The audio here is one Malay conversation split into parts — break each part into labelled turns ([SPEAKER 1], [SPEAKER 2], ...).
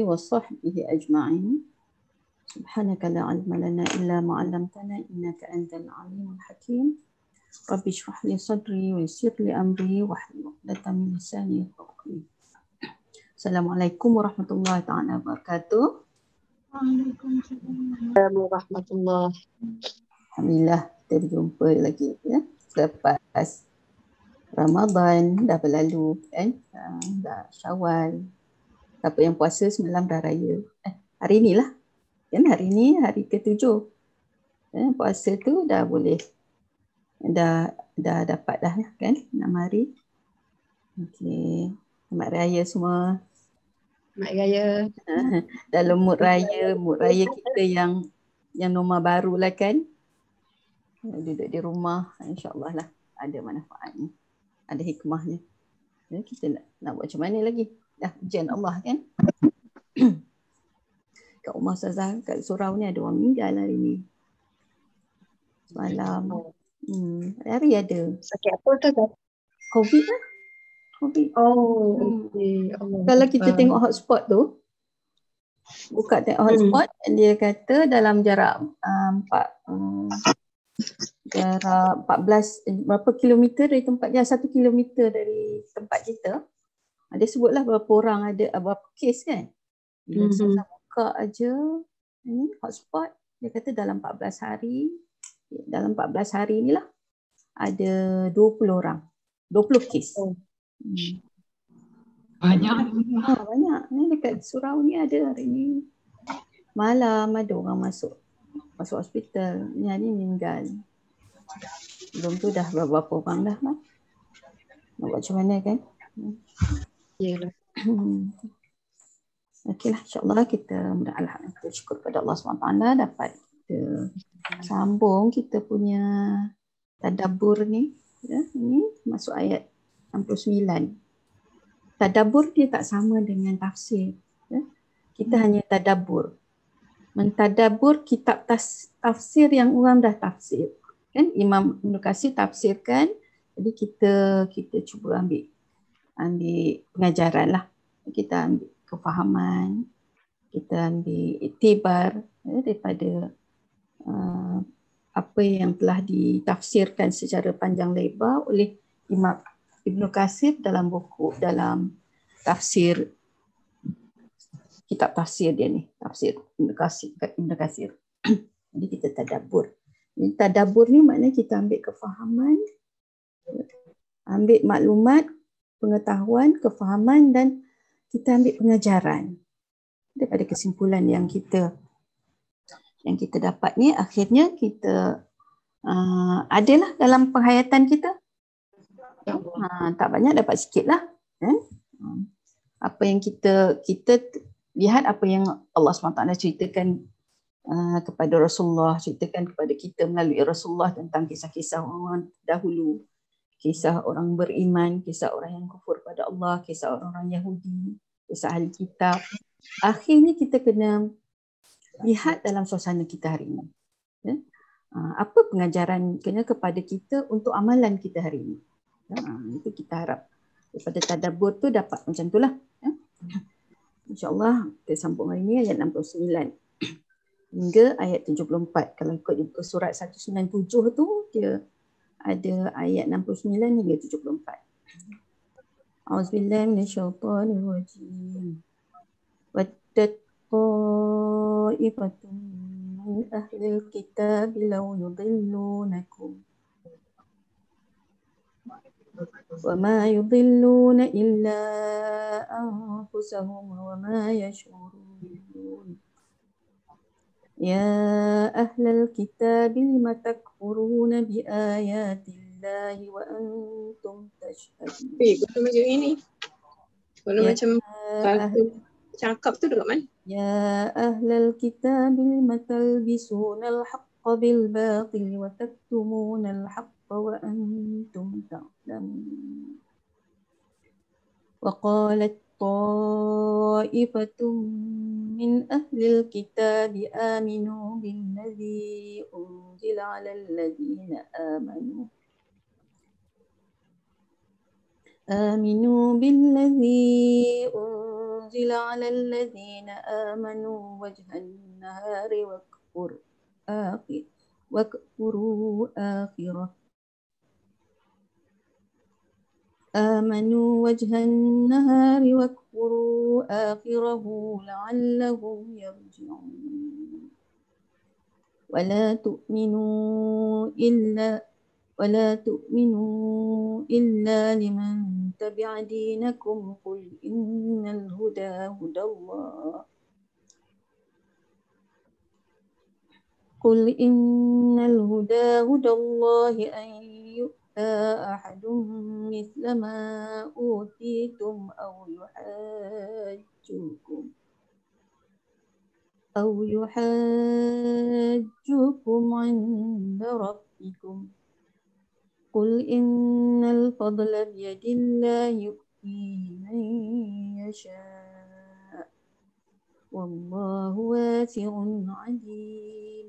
[SPEAKER 1] وصحبه أجمعين. سبحانك لا علم لنا إلا ما علمتنا إنك أنت العليم الحكيم. رب اشرح لي صدري ويسر لي أمري واحلل عقدة من لساني يفقهوا قولي. Assalamualaikum warahmatullahi taala wabarakatuh.
[SPEAKER 2] Waalaikumsalam warahmatullahi.
[SPEAKER 1] Alhamdulillah kita berjumpa lagi ya. Selepas Ramadan dah berlalu kan. Dah Syawal. Siapa yang puasa semalam dah raya. Hari ni lah. Kan hari ni hari ke-7. Puasa tu dah boleh. Dah dapat dah kan 6 hari. Okey. Selamat raya semua.
[SPEAKER 2] Selamat raya.
[SPEAKER 1] Dalam mood raya kita yang norma baru lah kan. Duduk di rumah, insya-Allah lah ada manfaatnya. Ada hikmahnya. Ya, kita nak buat macam mana lagi? Dah ujian Allah kan. Kat rumah Ustazah kat surau ni ada orang meninggal hari ni. Semalam. Hari ada.
[SPEAKER 2] Sakit apa tu?
[SPEAKER 1] COVID lah. COVID.
[SPEAKER 2] Okey.
[SPEAKER 1] Kalau kita tengok hotspot tu, buka tengok hotspot, dia kata dalam jarak 14 berapa kilometer dari tempat dia, 1 kilometer dari tempat kita. Dia sebutlah berapa orang ada, berapa kes kan. Bila saya buka aja ni hotspot, dia kata dalam 14 hari ni lah ada 20 orang. 20 kes.
[SPEAKER 2] Banyak.
[SPEAKER 1] Banyak. Ni dekat surau ni ada hari ni. Malam ada orang masuk hospital. Ni meninggal. Belum tu dah berapa orang dah. Nak buat macam mana kan?
[SPEAKER 2] Yalah.
[SPEAKER 1] Okeylah, insya-Allah kita alhamdulillah syukur pada Allah SWT dapat kita sambung kita punya tadabbur ni. Ya, ini masuk ayat 69. Tadabbur dia tak sama dengan tafsir. Ya. Kita hanya tadabbur. Mentadabbur kitab tafsir yang orang dah tafsir. Kan Imam Ibn Katsir tafsirkan. Jadi kita cuba ambil pengajaran lah. Kita ambil kefahaman. Kita ambil iktibar daripada apa yang telah ditafsirkan secara panjang lebar oleh Imam Ibn Katsir dalam tafsir kitab tafsir dia ni, tafsir Ibn Katsir. Jadi kita tadabbur. Tadabbur ni maknanya kita ambil kefahaman, ambil maklumat, pengetahuan, kefahaman dan kita ambil pengajaran daripada kesimpulan yang kita dapat ni. Akhirnya kita adalah dalam penghayatan kita. Tak banyak, dapat sikit lah. Apa yang kita lihat, apa yang Allah SWT ceritakan kepada Rasulullah, ceritakan kepada kita melalui Rasulullah tentang kisah-kisah orang dahulu, kisah orang beriman, kisah orang yang kufur pada Allah, kisah orang-orang Yahudi, kisah ahli kitab. Akhirnya kita kena lihat dalam suasana kita hari ini. Apa pengajaran kena kepada kita untuk amalan kita hari ini. Itu kita harap daripada tadabbur tu dapat macam tu lah. InsyaAllah kita sambung hari ni ayat 69 hingga ayat 74. Kalau ikut di surat 197 tu dia ada ayat 69 hingga 74. A'udzubillahi minasyaitonirrajim. Waddat ta'ifatun min ahlil kitab law yudillunakum وما يضلون إلا أنفسهم وما يشعرون يا أهل الكتاب لم تكفرون بآيات الله وأنتم تشهدون.
[SPEAKER 2] Guna macam ini. Guna macam cakap tu dekat mana?
[SPEAKER 1] يا أهل الكتاب لم تلبسون الحق بالباطل وتكتمون الحق وأنتم تعلمون وقالت طائفة من أهل الكتاب آمنوا بالذي أنزل على الذين آمنوا آمنوا بالذي أنزل على الذين آمنوا وجه النهار واكفروا آخره آمنوا وجه النهار واكفروا آخره لعلهم يرجعون ولا تؤمنوا إلا لمن تبع دينكم قل إن الهدى هدى الله أن يؤتى أحد مثل ما أوتيتم أو يحاجوكم عند ربكم قل إن الفضل بيد الله يؤتيه من يشاء والله واسع عليم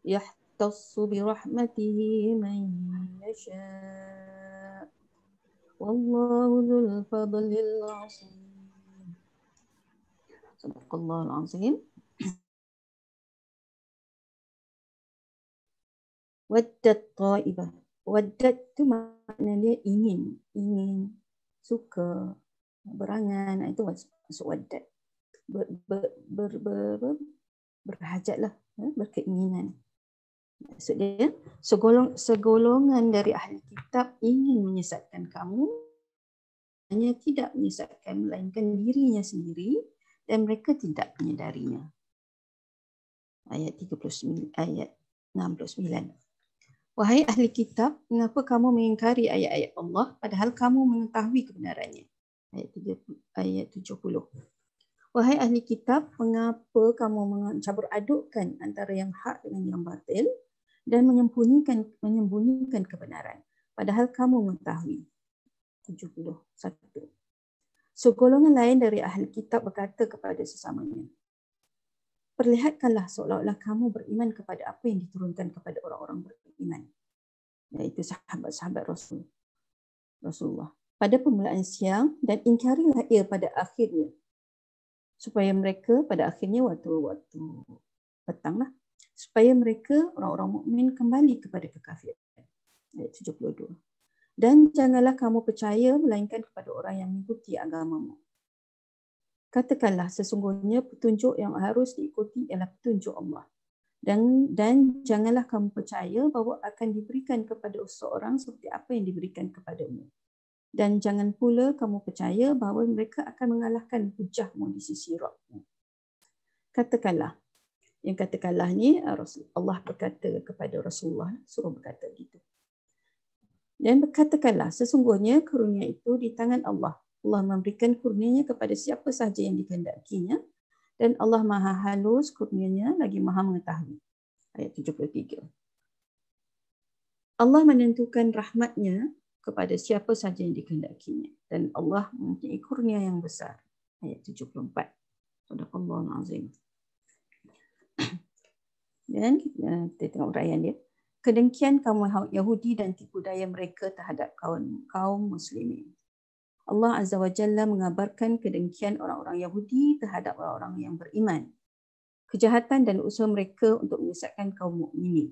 [SPEAKER 1] يختص برحمته من يشاء والله ذو الفضل العظيم. صدق الله العظيم. Waddat ta'ibah. Waddat tu makna dia ingin, suka, berangan, itu masuk waddat. Berhajatlah, berkeinginan. Maksud dia, segolongan dari ahli kitab ingin menyesatkan kamu, hanya tidak menyesatkan melainkan dirinya sendiri dan mereka tidak menyedarinya. Ayat 69, ayat 69. Wahai ahli kitab, mengapa kamu mengingkari ayat-ayat Allah padahal kamu mengetahui kebenarannya? Ayat 70. Wahai ahli kitab, mengapa kamu mencampur adukkan antara yang hak dengan yang batil dan menyembunyikan kebenaran padahal kamu mengetahui? 71. Segolongan lain dari ahli kitab berkata kepada sesamanya, perlihatkanlah seolah-olah kamu beriman kepada apa yang diturunkan kepada orang-orang beriman, iaitu sahabat-sahabat Rasulullah pada permulaan siang, dan ingkarilah ia pada akhirnya, supaya mereka pada akhirnya waktu petanglah, supaya mereka orang-orang mukmin kembali kepada kekafiran. Ayat 72. Dan janganlah kamu percaya melainkan kepada orang yang mengikuti agamamu. Katakanlah, sesungguhnya petunjuk yang harus diikuti ialah petunjuk Allah. Dan janganlah kamu percaya bahawa akan diberikan kepada seseorang seperti apa yang diberikan kepadamu. Dan jangan pula kamu percaya bahawa mereka akan mengalahkan hujahmu di sisi Rabbmu. Katakanlah. Yang katakanlah ni Allah berkata kepada Rasulullah, suruh berkata gitu. Dan berkatakanlah, sesungguhnya karunia itu di tangan Allah. Allah memberikan kurnianya kepada siapa sahaja yang dikehendakinya, dan Allah maha halus kurnianya lagi maha mengetahui. Ayat 73. Allah menentukan rahmatnya kepada siapa sahaja yang dikehendakinya, dan Allah mempunyai kurnia yang besar. Ayat 74. Sadaqallahul azim. Dan kita tengok uraian dia. Kedengkian kaum Yahudi dan tipu daya mereka terhadap kaum muslimin. Allah Azza wa Jalla mengabarkan kedengkian orang-orang Yahudi terhadap orang-orang yang beriman. Kejahatan dan usaha mereka untuk menyesatkan kaum mukminin.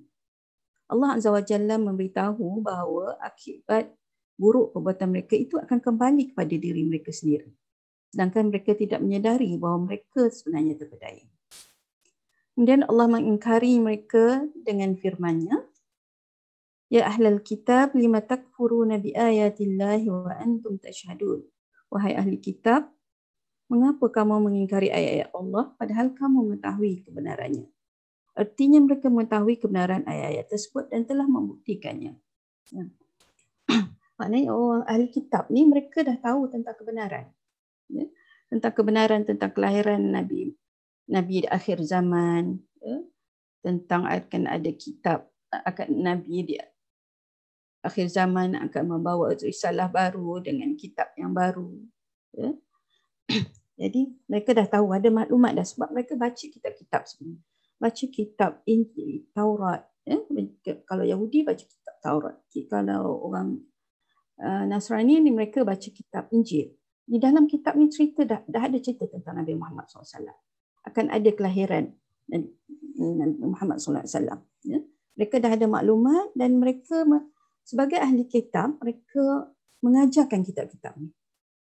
[SPEAKER 1] Allah Azza wa Jalla memberitahu bahawa akibat buruk perbuatan mereka itu akan kembali kepada diri mereka sendiri. Sedangkan mereka tidak menyedari bahawa mereka sebenarnya terpedaya. Kemudian Allah mengingkari mereka dengan firman-Nya, Ya ahlal kitab, lima takfuruna bi ayatillahi wa antum tashhadun. Wahai ahli kitab, mengapa kamu mengingkari ayat-ayat Allah padahal kamu mengetahui kebenarannya? Artinya mereka mengetahui kebenaran ayat-ayat tersebut dan telah membuktikannya. Ya. Maknanya orang ahli kitab ni mereka dah tahu tentang kebenaran. Ya. Tentang kebenaran, tentang kelahiran Nabi di akhir zaman. Ya. Tentang akan ada kitab, akan Nabi di akhir zaman akan membawa risalah baru dengan kitab yang baru. Ya. Jadi mereka dah tahu, ada maklumat dah sebab mereka baca kitab-kitab sebenarnya. Baca kitab Injil, Taurat. Ya. Kalau Yahudi baca kitab Taurat. Kalau orang Nasrani ni mereka baca kitab Injil. Di dalam kitab ni cerita dah ada cerita tentang Nabi Muhammad SAW. Akan ada kelahiran Nabi Muhammad SAW. Ya. Mereka dah ada maklumat dan mereka sebagai ahli kitab, mereka mengajarkan kitab-kitab ni.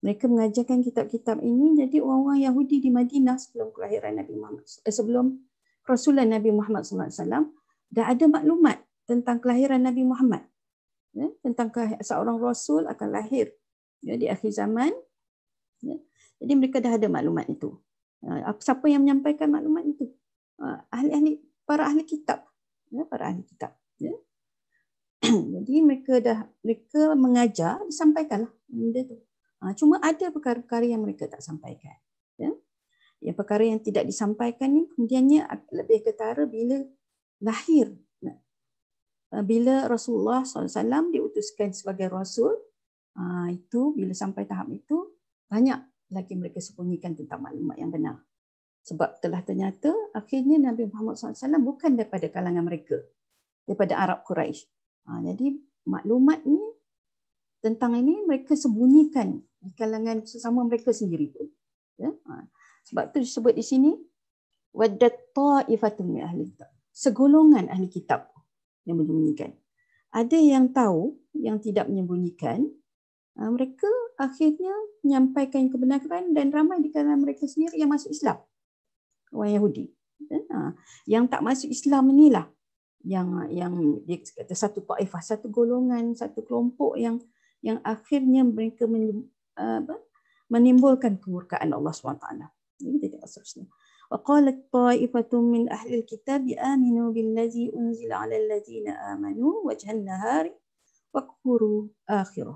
[SPEAKER 1] Mereka mengajarkan kitab-kitab ini. Jadi orang-orang Yahudi di Madinah sebelum kelahiran Nabi Muhammad, sebelum kerasulan Nabi Muhammad SAW, dah ada maklumat tentang kelahiran Nabi Muhammad. Ya, tentang seorang Rasul akan lahir di akhir zaman. Ya. Jadi mereka dah ada maklumat itu. Siapa yang menyampaikan maklumat itu? Para ahli kitab. Ya, para ahli kitab. Ya. Jadi mereka mengajar, disampaikanlah benda itu. Cuma ada perkara-perkara yang mereka tak sampaikan. Ya. Yang perkara yang tidak disampaikan ni kemudiannya lebih ketara bila lahir. Bila Rasulullah SAW diutuskan sebagai Rasul, itu bila sampai tahap itu, banyak lagi mereka sembunyikan tentang maklumat yang benar. Sebab telah ternyata akhirnya Nabi Muhammad SAW bukan daripada kalangan mereka, daripada Arab Quraisy. Jadi maklumat ni tentang ini mereka sembunyikan di kalangan sesama mereka sendiri pun. Ya? Sebab tu disebut di sini waddat ta'ifatun min ahli kitab. Segolongan ahli kitab yang menyembunyikan. Ada yang tahu, yang tidak menyembunyikan. Mereka akhirnya menyampaikan kebenaran dan ramai di kalangan mereka sendiri yang masuk Islam. Orang Yahudi. Yang tak masuk Islam inilah yang dia kata satu taifah, satu golongan, satu kelompok yang akhirnya mereka menimbulkan kemurkaan Allah SWT. Ini tidak seterusnya. وقالت طائفة من أهل الكتاب آمنوا بالذي أنزل على الذين آمنوا وجه النهار واكفروا آخره.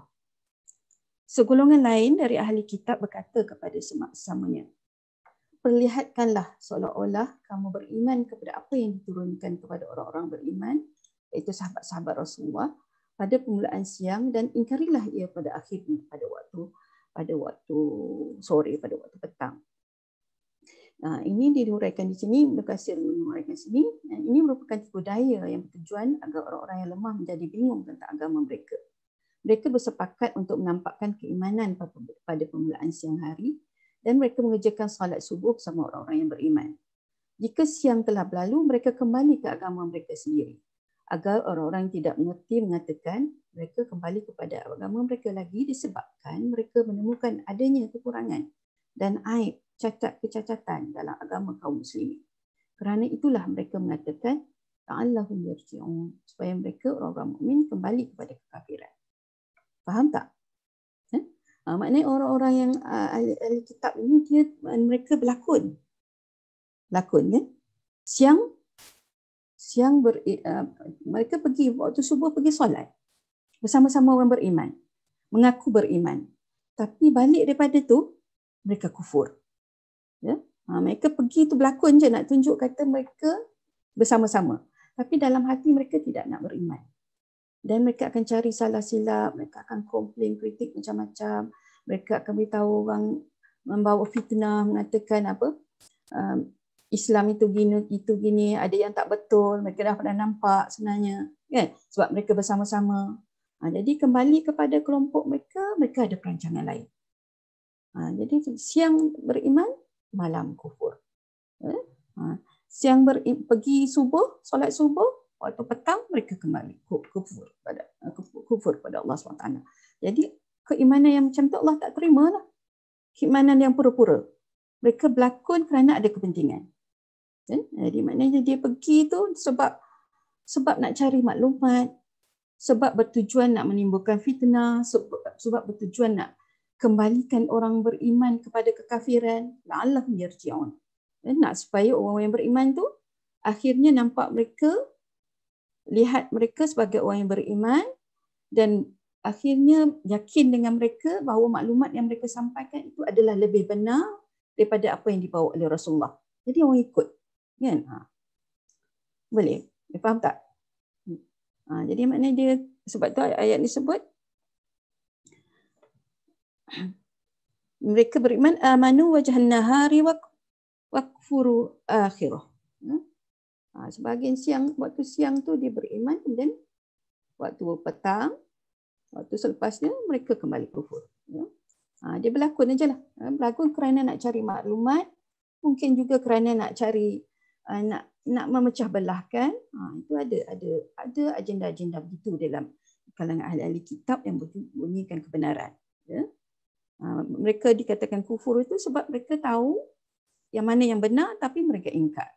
[SPEAKER 1] Segolongan lain dari ahli kitab berkata kepada sesamanya, perlihatkanlah seolah-olah kamu beriman kepada apa yang diturunkan kepada orang-orang beriman, iaitu sahabat-sahabat Rasulullah, pada permulaan siang, dan ingkarilah ia pada akhirnya, pada waktu sore, pada waktu petang. Ini diuraikan di sini, Nukasir menguraikan sini. Ini merupakan tipu daya yang bertujuan agar orang-orang yang lemah menjadi bingung tentang agama mereka. Mereka bersepakat untuk menampakkan keimanan pada permulaan siang hari dan mereka mengerjakan salat subuh bersama orang-orang yang beriman. Jika siang telah berlalu, mereka kembali ke agama mereka sendiri. Agar orang-orang yang tidak mengerti mengatakan mereka kembali kepada agama mereka lagi disebabkan mereka menemukan adanya kekurangan dan aib, kecacatan dalam agama kaum muslimin. Kerana itulah mereka mengatakan ta'allahum yarji'un, supaya mereka orang-orang mukmin kembali kepada kekafiran. Faham tak? Maknanya orang-orang yang ahli kitab ini mereka berlakon kan? Siang mereka pergi waktu subuh pergi solat bersama-sama orang beriman, mengaku beriman. Tapi balik daripada tu mereka kufur. Ya? Mereka pergi tu berlakon je nak tunjuk kata mereka bersama-sama. Tapi dalam hati mereka tidak nak beriman. Dan mereka akan cari salah silap, mereka akan komplain, kritik macam-macam. Mereka akan beritahu orang, membawa fitnah, mengatakan apa? Islam itu gini, ada yang tak betul, mereka dah pernah nampak sebenarnya. Kan? Sebab mereka bersama-sama. Jadi kembali kepada kelompok mereka ada perancangan lain. Jadi siang beriman, malam kufur. Siang pergi subuh, solat subuh, waktu petang mereka kembali kufur pada Allah SWT. Jadi keimanan yang macam tu Allah tak terima lah. Keimanan yang pura-pura. Mereka berlakon kerana ada kepentingan. Jadi maknanya dia pergi tu sebab nak cari maklumat, sebab bertujuan nak menimbulkan fitnah, sebab bertujuan nak kembalikan orang beriman kepada kekafiran, la'allahum yarji'un. Nak supaya orang yang beriman tu akhirnya nampak mereka, lihat mereka sebagai orang yang beriman dan akhirnya yakin dengan mereka bahawa maklumat yang mereka sampaikan itu adalah lebih benar daripada apa yang dibawa oleh Rasulullah. Jadi orang ikut. Kan? Boleh? Dia faham tak? Jadi maknanya dia, sebab tu ayat ni sebut mereka beriman amanu wajhan nahari wakfuru akhirah. Sebahagian siang, waktu siang tu dia beriman dan waktu petang Waktu selepasnya mereka kembali kufur. Ya. Dia berlakon aja lah. Berlakon kerana nak cari maklumat, mungkin juga kerana nak cari nak memecah belahkan. Itu ada agenda-agenda begitu dalam kalangan ahli-ahli kitab yang berbunyikan kebenaran. Ya. Mereka dikatakan kufur itu sebab mereka tahu yang mana yang benar tapi mereka ingkar.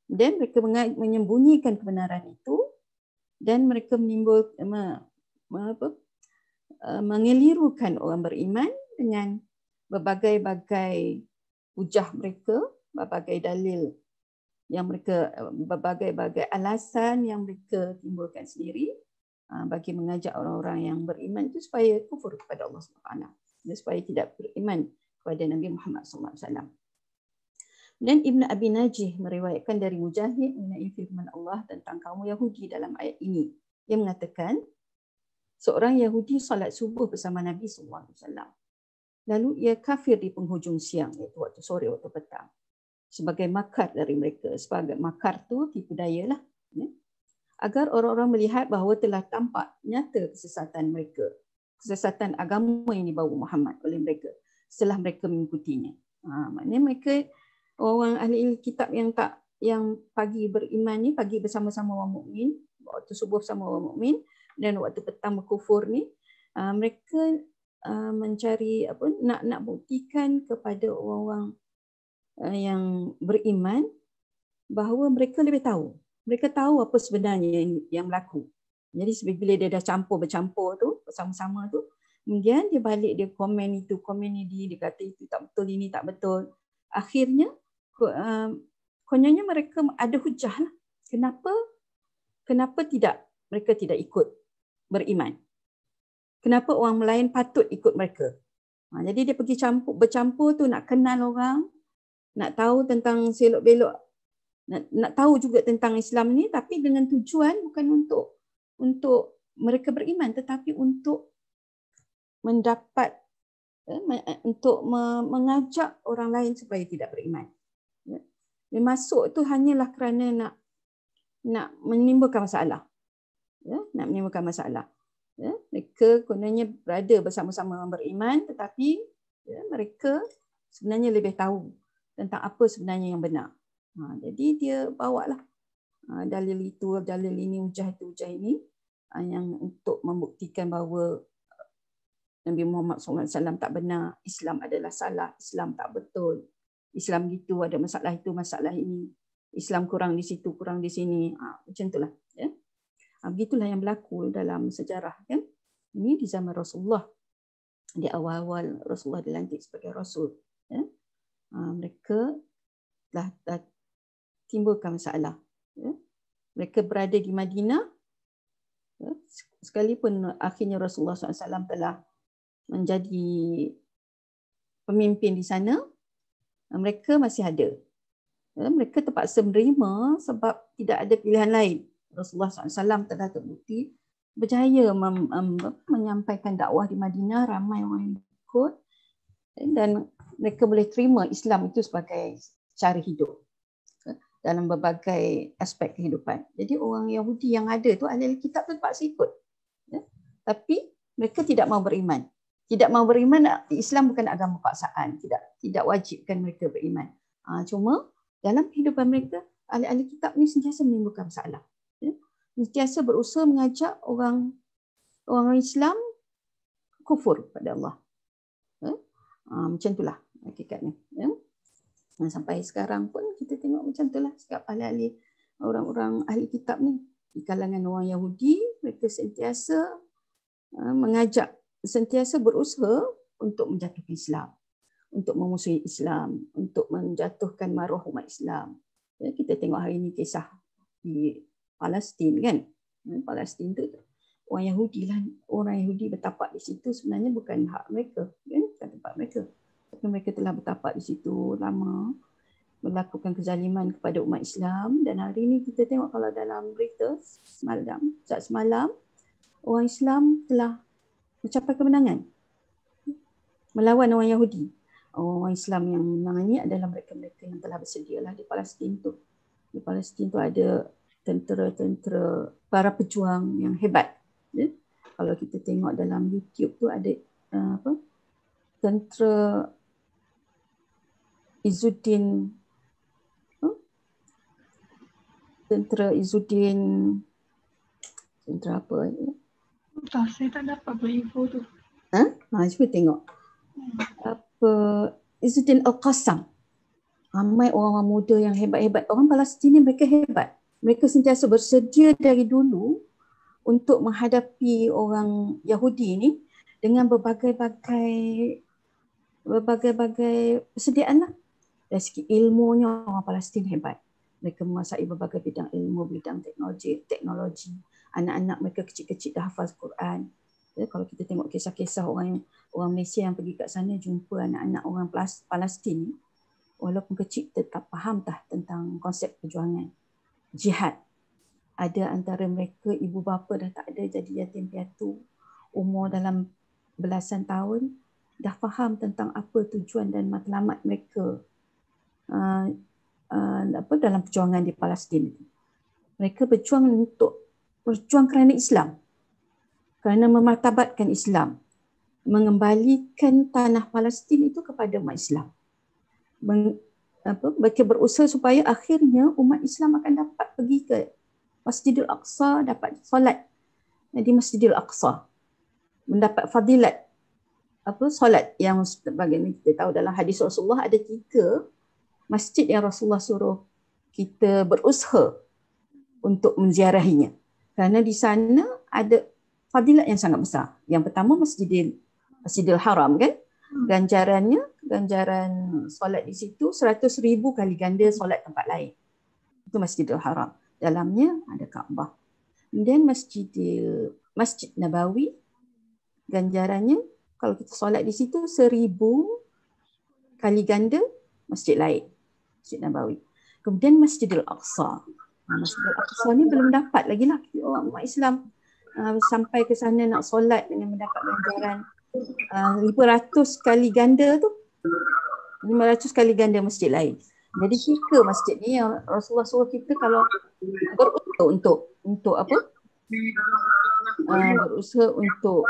[SPEAKER 1] Dan mereka menyembunyikan kebenaran itu dan mereka mengelirukan orang beriman dengan berbagai-bagai hujah mereka, berbagai dalil yang mereka, berbagai-bagai alasan yang mereka timbulkan sendiri bagi mengajak orang-orang yang beriman itu supaya kufur kepada Allah SWT, supaya tidak beriman kepada Nabi Muhammad SAW. Dan Ibn Abi Najih meriwayatkan dari Mujahid mengenai firman Allah tentang kaum Yahudi dalam ayat ini. Dia mengatakan, seorang Yahudi salat subuh bersama Nabi SAW. Lalu ia kafir di penghujung siang, iaitu waktu sore, waktu petang. Sebagai makar dari mereka. Sebagai makar tu tipu daya lah. Ya. Agar orang-orang melihat bahawa telah tampak nyata kesesatan mereka. Kesesatan agama yang dibawa Muhammad oleh mereka. Setelah mereka mengikutinya. Maknanya mereka, orang ahli kitab yang pagi beriman ni, pagi bersama-sama orang mukmin, waktu subuh bersama orang mukmin, dan waktu petang berkufur ni, mereka mencari nak buktikan kepada orang-orang yang beriman bahawa mereka lebih tahu. Mereka tahu apa sebenarnya yang berlaku. Jadi bila dia dah bercampur tu bersama-sama tu, kemudian dia balik, dia komen itu, komen ini, dia kata itu tak betul, ini tak betul. Akhirnya konyolnya mereka ada hujah lah. Kenapa mereka tidak ikut beriman? Kenapa orang lain patut ikut mereka? Jadi dia pergi bercampur tu nak kenal orang, nak tahu tentang selok-belok, nak tahu juga tentang Islam ni, tapi dengan tujuan bukan untuk mereka beriman, tetapi untuk mendapat, untuk mengajak orang lain supaya tidak beriman. Dia masuk tu hanyalah kerana nak menimbulkan masalah. Nak menimbulkan masalah. Mereka kononnya berada bersama-sama orang beriman, tetapi mereka sebenarnya lebih tahu tentang apa sebenarnya yang benar. Jadi dia bawalah dalil itu, dalil ini, hujah itu, hujah ini, yang untuk membuktikan bahawa Nabi Muhammad SAW tak benar, Islam adalah salah, Islam tak betul, Islam gitu, ada masalah itu, masalah ini, Islam kurang di situ, kurang di sini. Macam itulah. Ya. Begitulah yang berlaku dalam sejarah. Kan? Ini di zaman Rasulullah. Di awal-awal Rasulullah dilantik sebagai Rasul. Ya. Mereka telah timbulkan masalah. Ya. Mereka berada di Madinah. Ya. Sekalipun akhirnya Rasulullah SAW telah menjadi pemimpin di sana, mereka masih ada. Ya. Mereka terpaksa menerima sebab tidak ada pilihan lain. Rasulullah SAW telah terbukti berjaya menyampaikan dakwah di Madinah, ramai orang yang ikut, dan mereka boleh terima Islam itu sebagai cara hidup dalam berbagai aspek kehidupan. Jadi orang Yahudi yang ada tu, ahli kitab tu terpaksa ikut. Ya? Tapi mereka tidak mau beriman. Tidak mau beriman, Islam bukan agama paksaan. Tidak wajibkan mereka beriman. Cuma dalam kehidupan mereka, ahli-ahli kitab ni sentiasa menimbulkan masalah. Ya? Sentiasa berusaha mengajak orang Islam kufur pada Allah. Ya? Macam itulah hakikatnya. Ya? Dan sampai sekarang pun kita tengok macam itulah sikap ahli-ahli, orang-orang ahli kitab ni. Di kalangan orang Yahudi, mereka sentiasa mengajak, sentiasa berusaha untuk menjatuhkan Islam, untuk memusuhi Islam, untuk menjatuhkan maruah umat Islam. Ya, kita tengok hari ini kisah di Palestin kan. Palestin tu orang Yahudi lah, orang Yahudi bertapak di situ sebenarnya bukan hak mereka, kan? Bukan tempat mereka. Tapi mereka telah bertapak di situ lama, melakukan kezaliman kepada umat Islam, dan hari ini kita tengok kalau dalam berita semalam orang Islam telah mencapai kemenangan melawan orang Yahudi. Orang Islam yang menang ini adalah mereka-mereka yang telah bersedialah di Palestin tu. Di Palestin tu ada tentera-tentera, para pejuang yang hebat. Ya? Kalau kita tengok dalam YouTube tu ada tentera Izzuddin tentera apa ya?
[SPEAKER 3] Tak, saya tak dapat info tu.
[SPEAKER 1] Cuba tengok. Apa Izzuddin Al-Qassam. Ramai orang-orang muda yang hebat-hebat. Orang Palestin ni mereka hebat. Mereka sentiasa bersedia dari dulu untuk menghadapi orang Yahudi ni dengan berbagai-bagai persediaan lah. Dari segi ilmunya orang Palestin hebat. Mereka menguasai berbagai bidang ilmu, bidang teknologi. Anak-anak mereka kecil-kecil dah hafal Quran. Ya, kalau kita tengok kisah-kisah orang Malaysia yang pergi kat sana jumpa anak-anak orang Palestin, walaupun kecil tetap faham tentang konsep perjuangan jihad. Ada antara mereka ibu bapa dah tak ada, jadi yatim piatu, umur dalam belasan tahun, dah faham tentang apa tujuan dan matlamat mereka dalam perjuangan di Palestin. Mereka berjuang kerana Islam, kerana memartabatkan Islam, mengembalikan tanah Palestin itu kepada umat Islam. Mereka berusaha supaya akhirnya umat Islam akan dapat pergi ke Masjidil Aqsa, dapat solat di Masjidil Aqsa, mendapat fadilat solat yang bagaimana kita tahu dalam hadis Rasulullah ada 3 masjid yang Rasulullah suruh kita berusaha untuk menziarahinya, kerana di sana ada fadilat yang sangat besar. Yang pertama Masjidil Haram kan, ganjaran solat di situ 100,000 kali ganda solat tempat lain. Itu Masjidil Haram. Dalamnya ada Kaabah. Kemudian Masjid Nabawi, ganjarannya kalau kita solat di situ 1,000 kali ganda masjid lain, Masjid Nabawi. Kemudian Masjidil Aqsa. Masjidil Aqsa ni belum dapat lagi lah orang umat Islam sampai ke sana nak solat dengan mendapat ganjaran 500 kali ganda tu. 500 kali ganda masjid lain. Jadi 3 masjid ni yang Rasulullah suruh kita kalau berusaha untuk apa? Berusaha untuk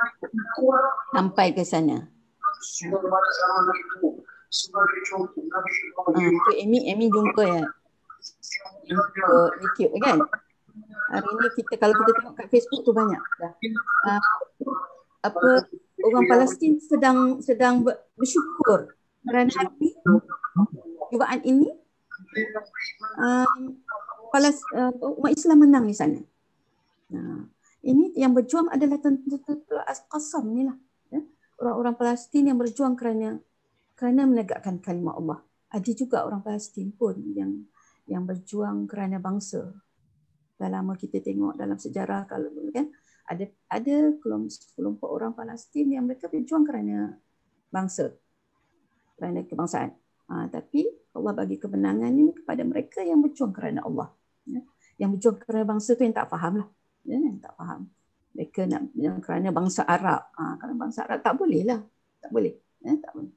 [SPEAKER 1] sampai ke sana. Amy jumpa ya. Jumpa YouTube kan? Hari ni kalau kita tengok kat Facebook tu banyak dah. Orang Palestin sedang bersyukur kerana hari Jumaat ini umat Islam menang di sana. Ini yang berjuang adalah tentera Al-Qassam ni lah. Ya? Orang-orang Palestin yang berjuang kerana menegakkan kalimah Allah. Ada juga orang Palestin pun yang berjuang kerana bangsa. Dah lama kita tengok dalam sejarah kalau kan ada kelompok orang Palestin yang mereka berjuang kerana bangsa, kerana kebangsaan. Tapi Allah bagi kemenangan ini kepada mereka yang berjuang kerana Allah. Ya? Yang berjuang kerana bangsa tu yang tak faham lah. Ya, yang tak faham. Mereka nak kerana bangsa Arab. Kerana bangsa Arab tak boleh lah. Tak boleh. Ya, tak boleh.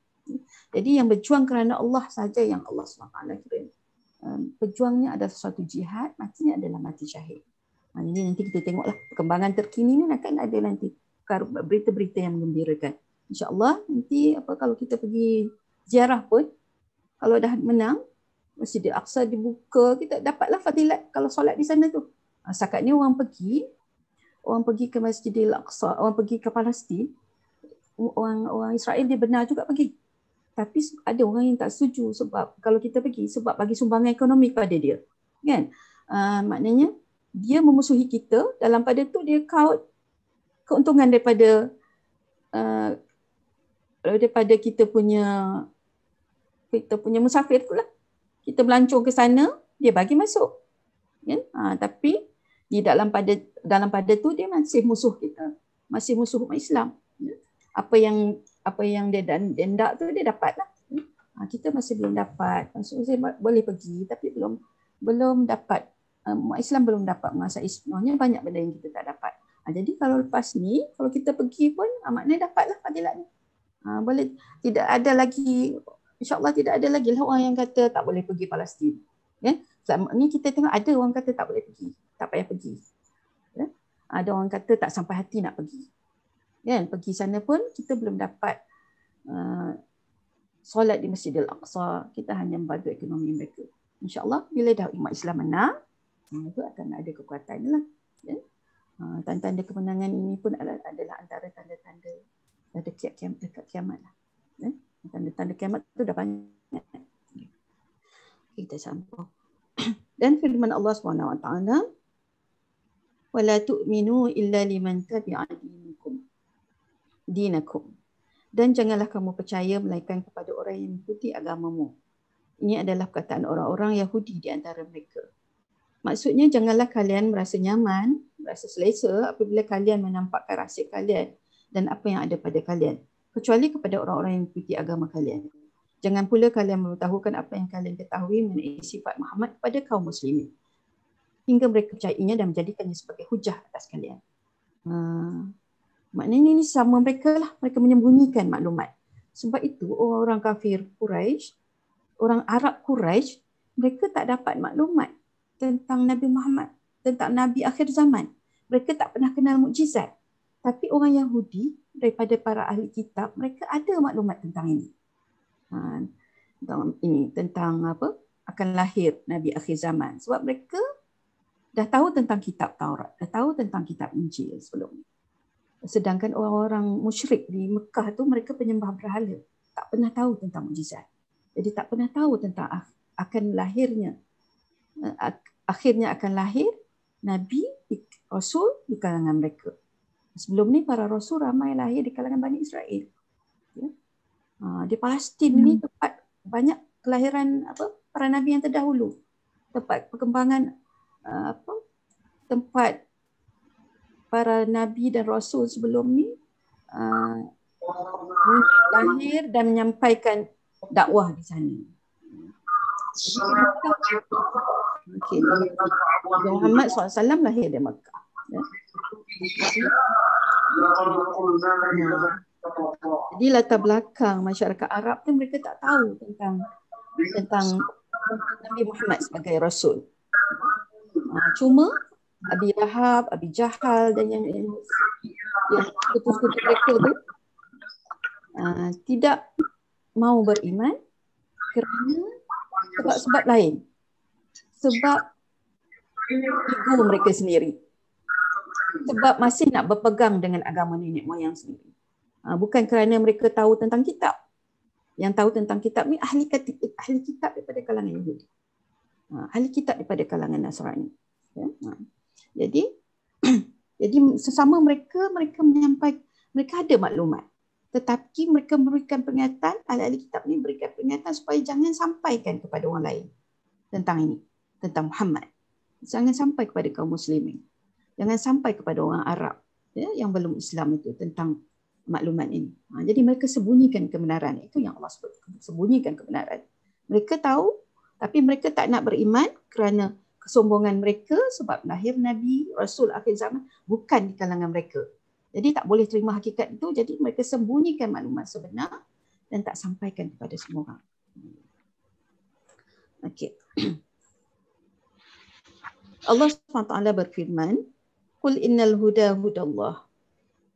[SPEAKER 1] Jadi yang berjuang kerana Allah saja yang Allah SWT kira. Berjuangnya adalah suatu jihad, matinya adalah mati syahid. Ini nanti kita tengoklah perkembangan terkini ni akan ada nanti berita-berita yang menggembirakan. InsyaAllah nanti kalau kita pergi ziarah pun, kalau dah menang, Masjidil Aqsa dibuka, kita dapatlah fadilat kalau solat di sana tu. Setakat ni orang pergi ke Masjidil Aqsa, orang pergi ke Palestin, orang Israel dia benar juga pergi. Tapi ada orang yang tak setuju sebab kalau kita pergi sebab bagi sumbangan ekonomi kepada dia. Kan? Maknanya dia memusuhi kita, dalam pada tu dia kaut keuntungan daripada kita punya musafir tu lah. Kita melancong ke sana, dia bagi masuk. Kan? Tapi di dalam pada tu dia masih musuh kita, masih musuh umat Islam. Apa yang dia nak tu dia dapat lah. Kita masih belum dapat. Maksudnya boleh pergi tapi belum dapat. Umat Islam belum dapat menguasai sepenuhnya, banyak benda yang kita tak dapat. Jadi kalau lepas ni, kalau kita pergi pun maknanya dapatlah fadilat ni. Boleh tidak ada lagi, insyaAllah tidak ada lagi lah orang yang kata tak boleh pergi Palestin. Ya? Selama ni kita tengok ada orang kata tak boleh pergi, tak payah pergi. Ya? Ada orang kata tak sampai hati nak pergi. Kan? Pergi sana pun kita belum dapat solat di Masjidil Aqsa. Kita hanya membantu ekonomi mereka. InsyaAllah bila dah umat Islam menang, itu akan ada kekuatan lah. Ya? Tanda-tanda kemenangan ini pun adalah antara tanda-tanda dekat kiamat lah. Ya? Tanda-tanda kiamat tu dah banyak. Kita sambung. Dan firman Allah SWT, وَلَا تُؤْمِنُوا إِلَّا لِمَنْ تَبِعَ دِينَكُمْ. Dan janganlah kamu percaya melainkan kepada orang yang mengikuti agamamu. Ini adalah perkataan orang-orang Yahudi di antara mereka. Maksudnya janganlah kalian merasa nyaman, merasa selesa apabila kalian menampakkan rahsia kalian dan apa yang ada pada kalian, kecuali kepada orang-orang yang mengikuti agama kalian. Jangan pula kalian memberitahukan apa yang kalian ketahui mengenai sifat Muhammad kepada kaum muslimin, hingga mereka percayainya dan menjadikannya sebagai hujah atas kalian. Maknanya ini sama mereka lah, mereka menyembunyikan maklumat. Sebab itu orang kafir Quraisy, orang Arab Quraisy, mereka tak dapat maklumat tentang Nabi Muhammad, tentang Nabi akhir zaman. Mereka tak pernah kenal mukjizat. Tapi orang Yahudi daripada para ahli kitab, mereka ada maklumat tentang ini. Tentang apa? Akan lahir Nabi akhir zaman. Sebab mereka dah tahu tentang kitab Taurat, dah tahu tentang kitab Injil sebelum ini. Sedangkan orang-orang musyrik di Mekah tu mereka penyembah berhala, tak pernah tahu tentang mukjizat. Jadi tak pernah tahu tentang akan lahirnya, akhirnya akan lahir Nabi, Rasul di kalangan mereka. Sebelum ni para Rasul ramai lahir di kalangan Bani Israel. Ya. Di Palestin ni tempat banyak kelahiran para Nabi yang terdahulu. Tempat perkembangan tempat para Nabi dan Rasul sebelum ni lahir dan menyampaikan dakwah di sana. Okay. Muhammad SAW lahir di Mekah. Ya. Jadi latar belakang masyarakat Arab tu mereka tak tahu tentang Nabi Muhammad sebagai Rasul. Cuma Abi Lahab, Abi Jahal dan yang sekutu-sekutu mereka tu tidak mau beriman kerana sebab-sebab lain. Sebab ego mereka sendiri. Sebab masih nak berpegang dengan agama nenek moyang sendiri. Bukan kerana mereka tahu tentang kitab. Yang tahu tentang kitab ni ahli kitab daripada kalangan Yahudi. Ahli kitab daripada kalangan Nasrani. Ya? Jadi sesama mereka menyampaikan, mereka ada maklumat. Tetapi mereka memberikan peringatan, ahli-ahli kitab ni berikan peringatan supaya jangan sampaikan kepada orang lain tentang ini, tentang Muhammad. Jangan sampai kepada kaum muslimin. Jangan sampai kepada orang Arab yang belum Islam itu tentang maklumat ini. Jadi mereka sembunyikan kebenaran. Itu yang Allah sebut, sembunyikan kebenaran. Mereka tahu tapi mereka tak nak beriman kerana kesombongan mereka sebab lahir Nabi Rasul akhir zaman bukan di kalangan mereka. Jadi tak boleh terima hakikat itu, jadi mereka sembunyikan maklumat sebenar dan tak sampaikan kepada semua orang. Okey. Allah SWT berfirman, "Qul innal huda hudallah."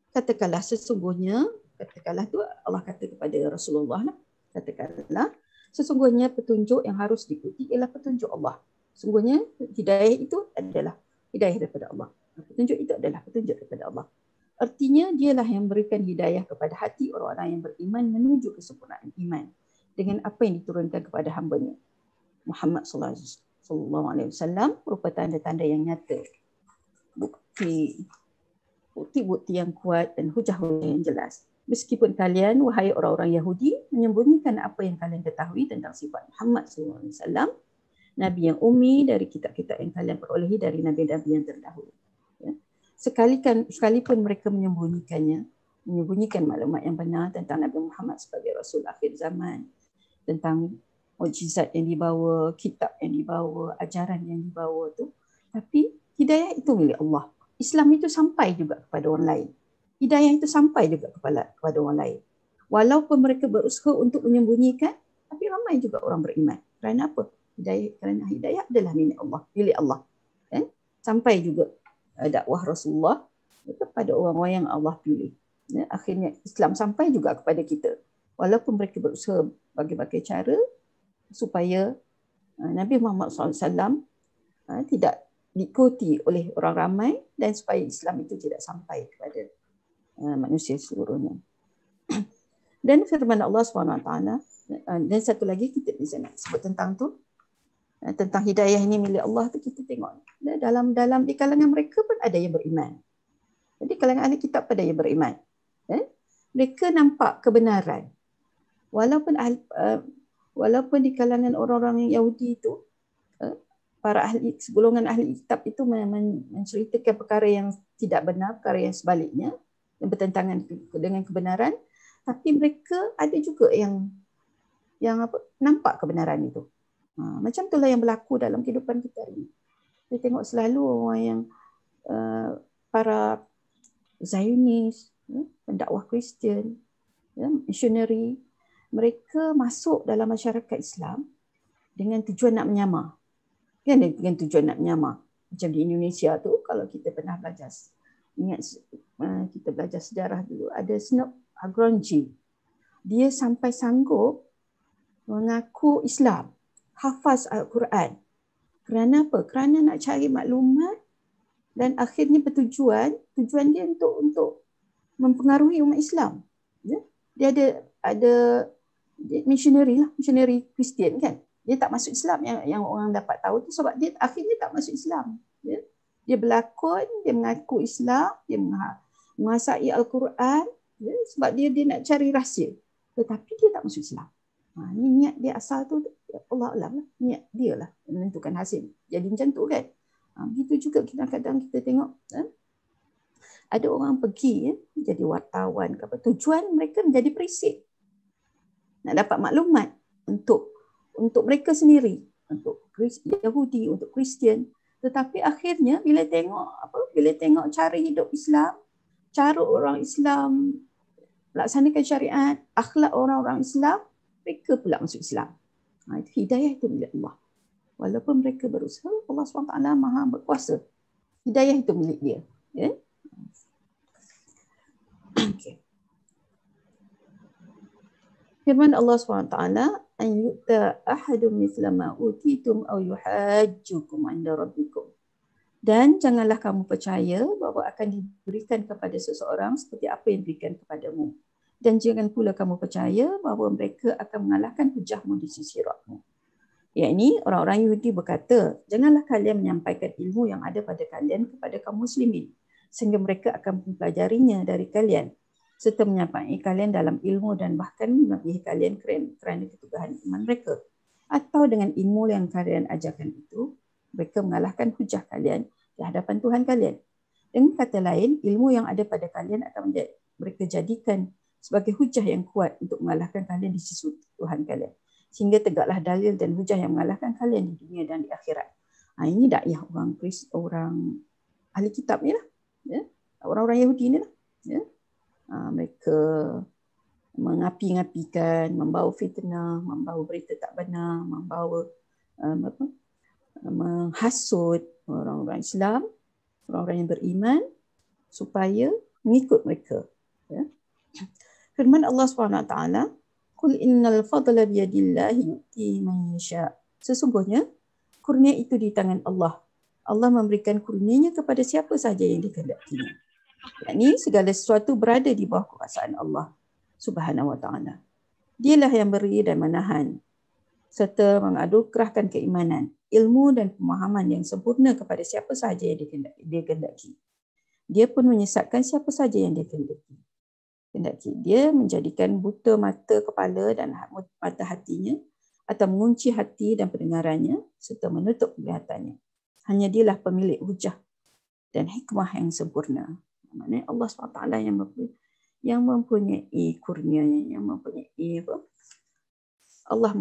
[SPEAKER 1] Katakanlah sesungguhnya, katakanlah tu Allah kata kepada Rasulullah lah. Katakanlah sesungguhnya petunjuk yang harus diikuti ialah petunjuk Allah. Sungguhnya hidayah itu adalah hidayah daripada Allah. Petunjuk itu adalah petunjuk daripada Allah. Artinya dialah yang memberikan hidayah kepada hati orang-orang yang beriman menuju kesempurnaan iman dengan apa yang diturunkan kepada hamba-Nya. Muhammad sallallahu alaihi wasallam berupa tanda-tanda yang nyata. Bukti-bukti yang kuat dan hujah-hujah yang jelas. Meskipun kalian, wahai orang-orang Yahudi, menyembunyikan apa yang kalian ketahui tentang sifat Muhammad sallallahu alaihi wasallam, Nabi yang ummi dari kitab-kitab yang kalian perolehi dari Nabi-Nabi yang terdahulu. Ya. Sekalipun mereka menyembunyikan maklumat yang benar tentang Nabi Muhammad sebagai Rasul akhir zaman, tentang mukjizat yang dibawa, kitab yang dibawa, ajaran yang dibawa tu, tapi hidayah itu milik Allah. Islam itu sampai juga kepada orang lain. Hidayah itu sampai juga kepada orang lain. Walaupun mereka berusaha untuk menyembunyikan, tapi ramai juga orang beriman. Kerana apa? Kerana hidayah adalah milik Allah. Kan? Sampai juga dakwah Rasulullah kepada orang-orang yang Allah pilih. Ya, akhirnya Islam sampai juga kepada kita. Walaupun mereka berusaha berbagai-bagai cara supaya Nabi Muhammad SAW tidak diikuti oleh orang ramai dan supaya Islam itu tidak sampai kepada manusia seluruhnya. Dan firman Allah SWT, dan satu lagi kita bisa nak sebut tentang tu, tentang hidayah ini milik Allah tu, kita tengok dalam di kalangan mereka pun ada yang beriman. Jadi kalangan ahli kitab pada yang beriman. Mereka nampak kebenaran. Walaupun di kalangan orang-orang Yahudi itu, para ahli segolongan ahli kitab itu menceritakan perkara yang tidak benar, perkara yang sebaliknya, yang bertentangan dengan kebenaran, tapi mereka ada juga yang nampak kebenaran itu. Macam itulah yang berlaku dalam kehidupan kita ini. Kita tengok selalu orang yang para Zionis, pendakwah Kristian, misioneri, mereka masuk dalam masyarakat Islam dengan tujuan nak menyamar. Kan dengan tujuan nak menyamar. Macam di Indonesia tu, kalau kita pernah belajar, ingat kita belajar sejarah dulu, ada Snoop Agronji. Dia sampai sanggup mengaku Islam, hafaz Al-Quran. Kerana apa? Kerana nak cari maklumat dan akhirnya tujuan dia untuk mempengaruhi umat Islam. Dia ada misioneri Kristian kan. Dia tak masuk Islam, yang orang dapat tahu tu sebab dia akhirnya tak masuk Islam. Dia berlakon, dia mengaku Islam, dia menguasai Al-Quran, sebab dia nak cari rahsia. Tetapi dia tak masuk Islam. Ini niat dia asal tu, Allah Alam lah. Niat dia lah menentukan hasil. Jadi macam tu kan. Begitu juga kadang-kadang kita tengok ada orang pergi jadi wartawan. Tujuan mereka menjadi perisik. Nak dapat maklumat untuk mereka sendiri, untuk Yahudi, untuk Kristian. Tetapi akhirnya bila tengok cara hidup Islam, cara orang Islam melaksanakan syariat, akhlak orang-orang Islam, mereka pula masuk Islam. Itu hidayah itu milik Allah. Walaupun mereka berusaha, Allah SWT Maha berkuasa. Hidayah itu milik dia. Okay. Firman Allah SWT, an yu'ta ahadun mithla ma utitum aw yuhajjukum 'inda rabbikum. Dan janganlah kamu percaya bahawa akan diberikan kepada seseorang seperti apa yang diberikan kepadamu. Dan jangan pula kamu percaya bahawa mereka akan mengalahkan hujahmu di sisi Rabbmu. Yakni orang-orang Yahudi berkata, janganlah kalian menyampaikan ilmu yang ada pada kalian kepada kaum muslimin, sehingga mereka akan mempelajarinya dari kalian, serta menyampaikan kalian dalam ilmu dan bahkan melebihi kalian kerana keteguhan iman mereka. Atau dengan ilmu yang kalian ajarkan itu, mereka mengalahkan hujah kalian di hadapan Tuhan kalian. Dengan kata lain, ilmu yang ada pada kalian akan mereka jadikan sebagai hujah yang kuat untuk mengalahkan kalian di sisi Tuhan kalian. Sehingga tegaklah dalil dan hujah yang mengalahkan kalian di dunia dan di akhirat. Ini dakwah orang ahli kitab ni lah. Orang-orang Yahudi ni lah. Mereka mengapi-ngapikan, membawa fitnah, membawa berita tak benar, membawa menghasut orang-orang Islam, orang-orang yang beriman supaya mengikut mereka. Firman Allah SWT, Qul innal fadla biyadillahi yu'ti man yasha. Sesungguhnya kurnia itu di tangan Allah. Allah memberikan kurnianya kepada siapa sahaja yang dikehendakinya. Yakni segala sesuatu berada di bawah kekuasaan Allah Subhanahu wa taala. Dialah yang beri dan menahan serta menganugerahkan keimanan, ilmu dan pemahaman yang sempurna kepada siapa sahaja yang dia kehendaki. Dia pun menyesatkan siapa sahaja yang dia kehendaki. Dia menjadikan buta mata kepala dan mata hatinya atau mengunci hati dan pendengarannya serta menutup penglihatannya. Hanya dialah pemilik hujah dan hikmah yang sempurna. Maksudnya Allah SWT yang mempunyai kurnianya, yang mempunyai Allah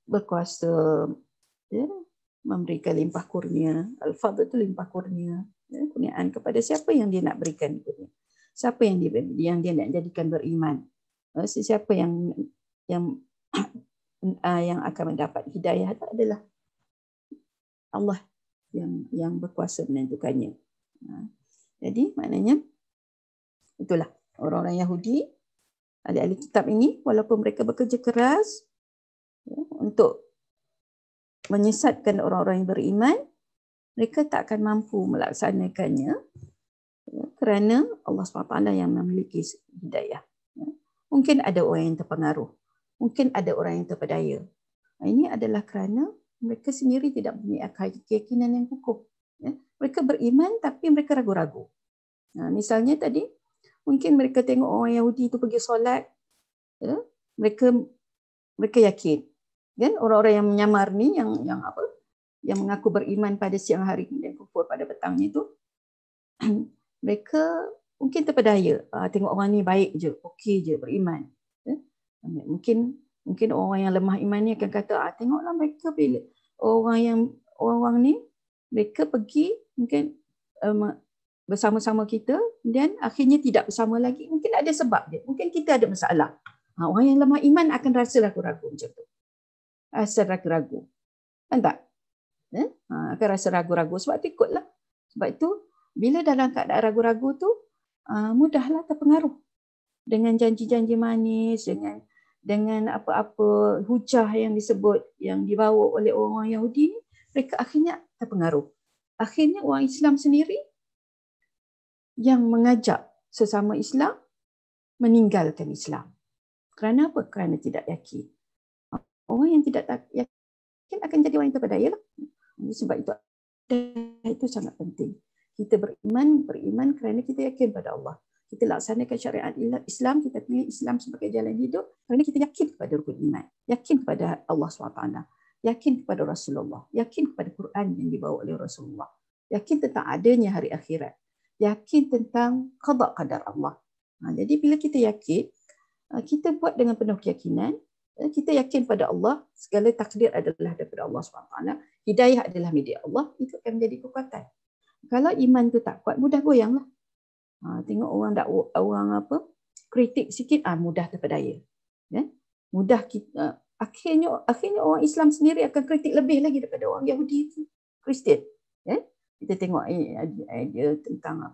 [SPEAKER 1] berkuasa memberikan limpah kurnia. Al-Fadl itu limpah kurnia. Kurniaan kepada siapa yang dia nak berikan kurnia. Siapa yang dia nak jadikan beriman. Siapa yang akan mendapat hidayah adalah Allah yang berkuasa menentukannya. Jadi maknanya itulah Orang-orang Yahudi, ahli-ahli kitab ini, walaupun mereka bekerja keras untuk menyesatkan orang-orang yang beriman, mereka tak akan mampu melaksanakannya kerana Allah SWT yang memiliki hidayah. Mungkin ada orang yang terpengaruh, mungkin ada orang yang terpedaya. Ini adalah kerana mereka sendiri tidak mempunyai keyakinan yang kukuh. Mereka beriman tapi mereka ragu-ragu. Misalnya tadi, mungkin mereka tengok orang Yahudi itu pergi solat, mereka yakin. Kan orang-orang yang menyamar ni, yang mengaku beriman pada siang hari kemudian kufur pada petangnya itu, mereka mungkin terpedaya. Tengok orang ni baik je, okey je, beriman. Mungkin orang yang lemah iman ni akan kata, tengoklah mereka bila orang ni mereka pergi mungkin bersama-sama kita dan akhirnya tidak bersama lagi. Mungkin ada sebab dia. Mungkin kita ada masalah. Orang yang lemah iman akan rasa ragu-ragu macam tu. Rasa ragu-ragu. Kan tak? Akan rasa ragu-ragu. Sebab tu ikutlah. Sebab itu bila dalam keadaan ragu-ragu tu, mudahlah terpengaruh dengan janji-janji manis, dengan apa-apa hujah yang disebut, yang dibawa oleh orang Yahudi, mereka akhirnya terpengaruh. Akhirnya orang Islam sendiri yang mengajak sesama Islam meninggalkan Islam. Kerana apa? Kerana tidak yakin. Orang yang tidak yakin akan jadi orang yang terpedaya lah. Sebab itu sangat penting. Kita beriman kerana kita yakin pada Allah. Kita laksanakan syariat Islam, kita pilih Islam sebagai jalan hidup kerana kita yakin kepada rukun iman, yakin kepada Allah SWT, yakin kepada Rasulullah, yakin kepada Quran yang dibawa oleh Rasulullah, yakin tentang adanya hari akhirat, yakin tentang qada qadar Allah. Jadi bila kita yakin, kita buat dengan penuh keyakinan, kita yakin pada Allah, segala takdir adalah daripada Allah SWT, hidayah adalah milik Allah, itu akan menjadi kekuatan. Kalau iman tu tak kuat, mudah goyanglah. Tengok orang kritik sikit, mudah terpedaya. Mudah kita akhirnya orang Islam sendiri akan kritik lebih lagi daripada orang Yahudi itu, Kristian. Kita tengok idea tentang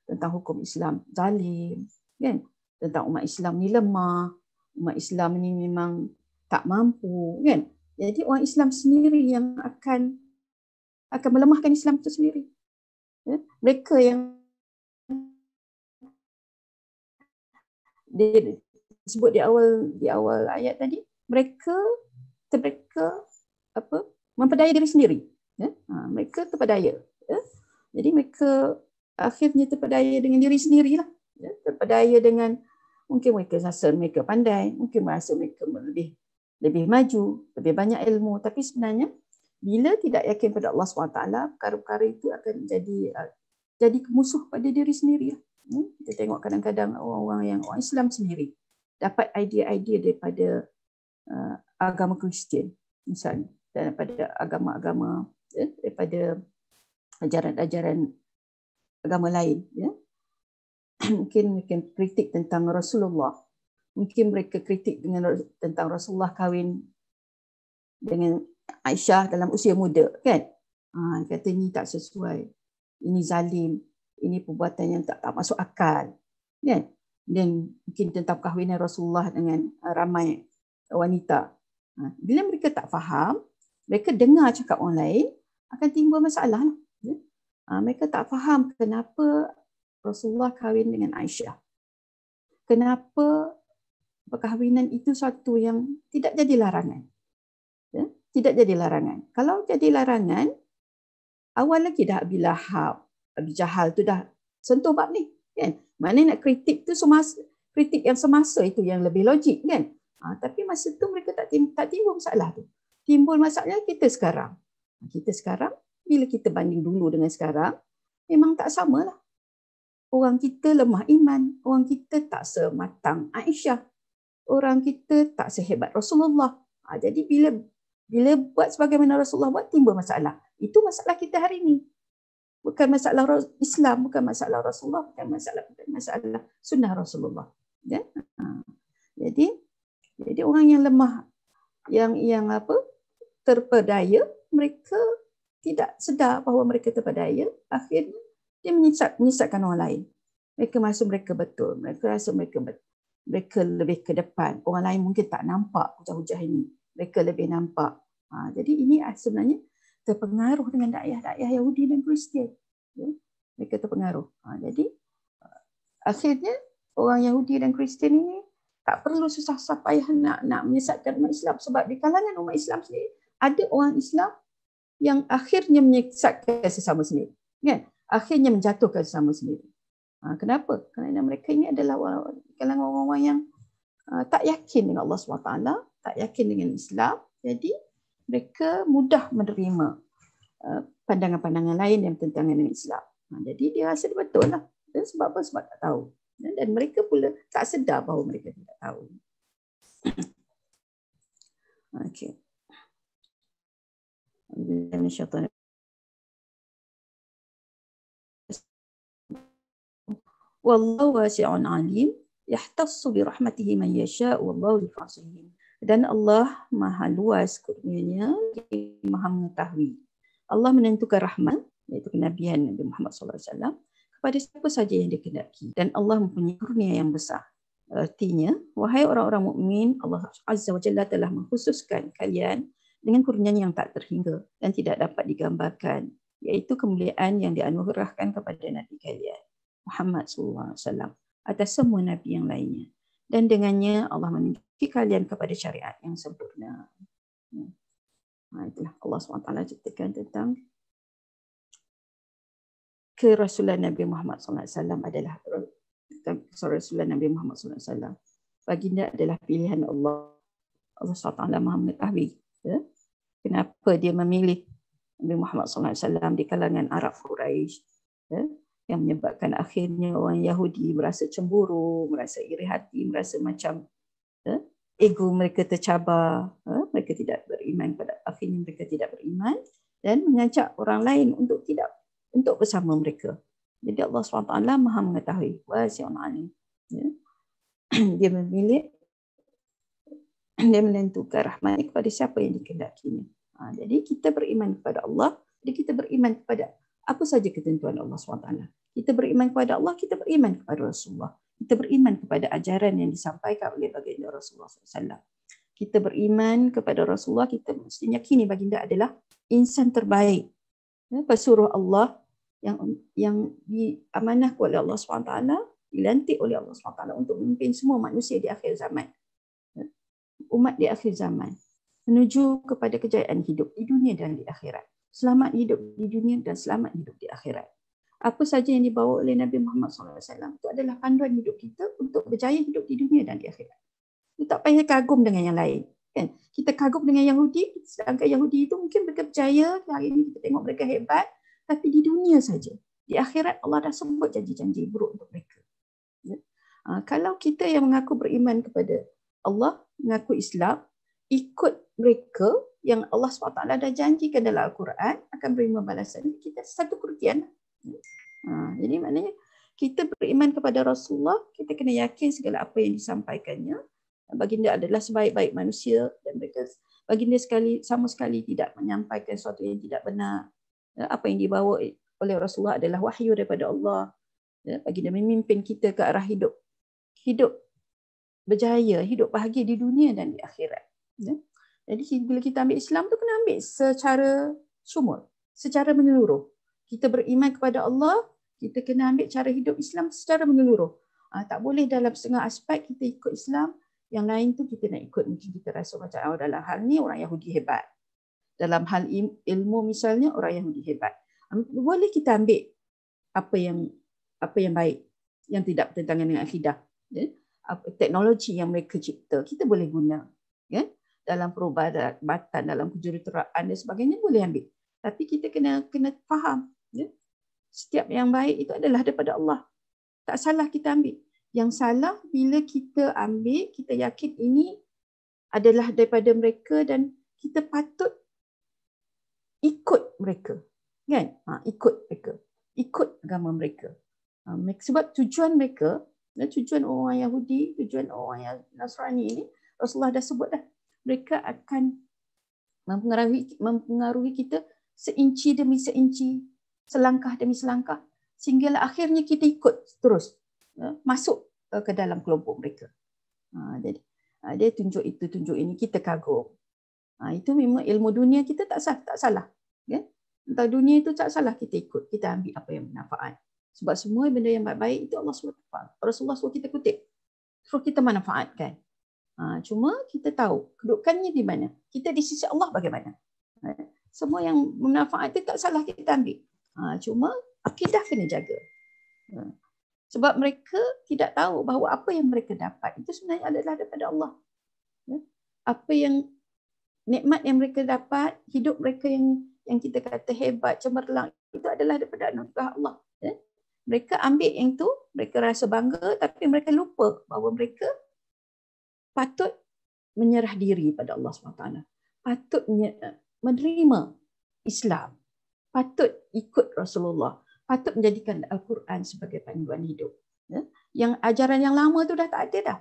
[SPEAKER 1] tentang hukum Islam zalim, kan? Tentang umat Islam ni lemah, umat Islam ni memang tak mampu, kan? Jadi orang Islam sendiri yang akan melemahkan Islam itu sendiri. Mereka yang disebut di awal ayat tadi, mereka memperdaya diri sendiri. Mereka terpedaya. Jadi mereka akhirnya terpedaya dengan diri sendirilah. Terpedaya dengan, mungkin mereka rasa mereka pandai, mungkin merasa mereka lebih maju, lebih banyak ilmu, tapi sebenarnya bila tidak yakin pada Allah SWT, perkara-perkara itu akan jadi musuh pada diri sendiri. Kita tengok kadang-kadang orang Islam sendiri dapat idea-idea daripada agama Kristian, misalnya, daripada agama-agama, daripada ajaran-ajaran agama lain. Mungkin kritik tentang Rasulullah, mungkin mereka kritik tentang Rasulullah kahwin dengan Aisyah dalam usia muda, kan? Kata ini tak sesuai, ini zalim, ini perbuatan yang tak masuk akal, kan? Dan mungkin tentang kahwinan Rasulullah dengan ramai wanita. Bila mereka tak faham, mereka dengar cakap orang lain, akan timbul masalah. Mereka tak faham kenapa Rasulullah kahwin dengan Aisyah. Kenapa perkahwinan itu satu yang tidak jadi larangan. Tidak jadi larangan. Kalau jadi larangan, awal lagi dah Abi Lahab, Abi Jahal tu dah sentuh bab ni, kan? Mana nak kritik tu kritik yang semasa itu yang lebih logik, kan? Tapi masa tu mereka tak timbul masalah tu. Timbul masalah kita sekarang. Kita sekarang, bila kita banding dulu dengan sekarang, memang tak samalah. Orang kita lemah iman, orang kita tak sematang Aisyah, orang kita tak sehebat Rasulullah. Jadi bila buat sebagaimana Rasulullah buat, timbul masalah. Itu masalah kita hari ini. Bukan masalah Islam, bukan masalah Rasulullah, bukan masalah sunnah Rasulullah. Ya? Jadi orang yang lemah, yang terpedaya, mereka tidak sedar bahawa mereka terpedaya, akhirnya dia menyesatkan orang lain. Mereka masuk mereka betul. Mereka rasa mereka lebih ke depan. Orang lain mungkin tak nampak hujah-hujah ini. Mereka lebih nampak. Jadi ini sebenarnya terpengaruh dengan dakwah Yahudi dan Kristian. Ya, mereka terpengaruh. Jadi akhirnya orang Yahudi dan Kristian ini tak perlu susah payah nak menyesatkan umat Islam, sebab di kalangan umat Islam sendiri ada orang Islam yang akhirnya menyesatkan sesama sendiri. Kan? Akhirnya menjatuhkan sesama sendiri. Kenapa? Kerana mereka ini adalah kalangan orang-orang yang tak yakin dengan Allah SWT, tak yakin dengan Islam. Jadi mereka mudah menerima pandangan-pandangan lain yang bertentangan dengan Islam. Jadi dia rasa betul lah. Dan sebab apa? Sebab tak tahu. Dan mereka pula tak sedar bahawa mereka tidak tahu. Okey. Wallahu wasi'un alim, yahtassu bi rahmatihi man yasha' wallahu dzul fadlin. Dan Allah Maha luas kurnianya, Maha mengetahui. Allah menentukan rahmat, iaitu kenabian Nabi Muhammad SAW, kepada siapa saja yang dikehendaki, dan Allah mempunyai kurnia yang besar. Artinya, wahai orang-orang mukmin, Allah Azza wa Jalla telah mengkhususkan kalian dengan kurnia yang tak terhingga dan tidak dapat digambarkan, iaitu kemuliaan yang dianugerahkan kepada Nabi kalian Muhammad SAW atas semua Nabi yang lainnya. Dan dengannya Allah menunjuki kalian kepada syariat yang sempurna. Itulah Allah SWT ceritakan tentang kerasulan Nabi Muhammad SAW adalah kerasulan Nabi Muhammad SAW. Baginda adalah pilihan Allah. Allah SWT Maha mengetahui. Ya? Kenapa dia memilih Nabi Muhammad SAW di kalangan Arab Quraisy, ya? Yang menyebabkan akhirnya orang Yahudi merasa cemburu, merasa iri hati, merasa macam ego mereka tercabar, mereka tidak beriman, pada akhirnya mereka tidak beriman dan mengajak orang lain untuk bersama mereka. Jadi Allah SWT Maha mengetahui, wasi'un alim. Dia memilih, dia menentukan rahmat kepada siapa yang dikehendakinya. Jadi kita beriman kepada Allah, jadi kita beriman kepada apa saja ketentuan Allah SWT. Kita beriman kepada Allah, kita beriman kepada Rasulullah. Kita beriman kepada ajaran yang disampaikan oleh baginda Rasulullah SAW. Kita beriman kepada Rasulullah, kita mesti yakini baginda adalah insan terbaik. Pesuruh Allah yang diamanahkan oleh Allah SWT, dilantik oleh Allah SWT untuk memimpin semua manusia di akhir zaman. Umat di akhir zaman. Menuju kepada kejayaan hidup di dunia dan di akhirat. Selamat hidup di dunia dan selamat hidup di akhirat. Apa saja yang dibawa oleh Nabi Muhammad SAW itu adalah panduan hidup kita untuk berjaya hidup di dunia dan di akhirat. Kita tak payah kagum dengan yang lain. Kan? Kita kagum dengan Yahudi, sedangkan Yahudi itu mungkin mereka berjaya, hari ini kita tengok mereka hebat, tapi di dunia saja. Di akhirat Allah dah sebut janji-janji buruk untuk mereka. Kalau kita yang mengaku beriman kepada Allah, mengaku Islam, ikut mereka yang Allah SWT dah janjikan dalam Al-Quran akan beri balasan, kita satu kerugian. Jadi maknanya kita beriman kepada Rasulullah, kita kena yakin segala apa yang disampaikannya. Baginda adalah sebaik-baik manusia dan mereka baginda sama sekali tidak menyampaikan sesuatu yang tidak benar. Apa yang dibawa oleh Rasulullah adalah wahyu daripada Allah. Baginda memimpin kita ke arah hidup berjaya, hidup bahagia di dunia dan di akhirat. Jadi bila kita ambil Islam tu kena ambil secara sumur, secara menyeluruh. Kita beriman kepada Allah, kita kena ambil cara hidup Islam secara menyeluruh. Tak boleh dalam setengah aspek kita ikut Islam, yang lain tu kita nak ikut. Mungkin kita rasa macam dalam hal ni orang Yahudi hebat. Dalam hal ilmu misalnya orang Yahudi hebat. Boleh kita ambil apa yang baik, yang tidak bertentangan dengan akidah. Teknologi yang mereka cipta, kita boleh guna. Dalam perubatan, dalam kejuruteraan dan sebagainya boleh ambil. Tapi kita kena faham. Setiap yang baik itu adalah daripada Allah. Tak salah kita ambil. Yang salah bila kita ambil, kita yakin ini adalah daripada mereka dan kita patut ikut mereka. Kan? Ikut mereka. Ikut agama mereka. Sebab tujuan mereka, tujuan orang Yahudi, tujuan orang yang Nasrani ini, Rasulullah dah sebut dah. Mereka akan mempengaruhi kita seinci demi seinci, selangkah demi selangkah, sehinggalah akhirnya kita ikut terus. masuk ke dalam kelompok mereka. Jadi dia tunjuk itu, tunjuk ini, kita kagum. Itu memang ilmu dunia kita tak salah. Ya? Entah dunia itu tak salah kita ikut, kita ambil apa yang bermanfaat. Sebab semua benda yang baik-baik itu Allah SWT. Rasulullah suruh kita kutip, suruh kita manfaatkan. Cuma kita tahu kedudukannya di mana. Kita di sisi Allah bagaimana. Semua yang bermanfaat itu tak salah kita ambil. Cuma akidah kena jaga. Sebab mereka tidak tahu bahawa apa yang mereka dapat itu sebenarnya adalah daripada Allah. Apa yang nikmat yang mereka dapat, hidup mereka yang kita kata hebat, cemerlang, itu adalah daripada anugerah Allah. Mereka ambil yang itu, mereka rasa bangga, tapi mereka lupa bahawa mereka patut menyerah diri pada Allah SWT. Patut menerima Islam. Patut ikut Rasulullah. Patut menjadikan Al-Quran sebagai panduan hidup. Yang ajaran yang lama tu dah tak ada dah.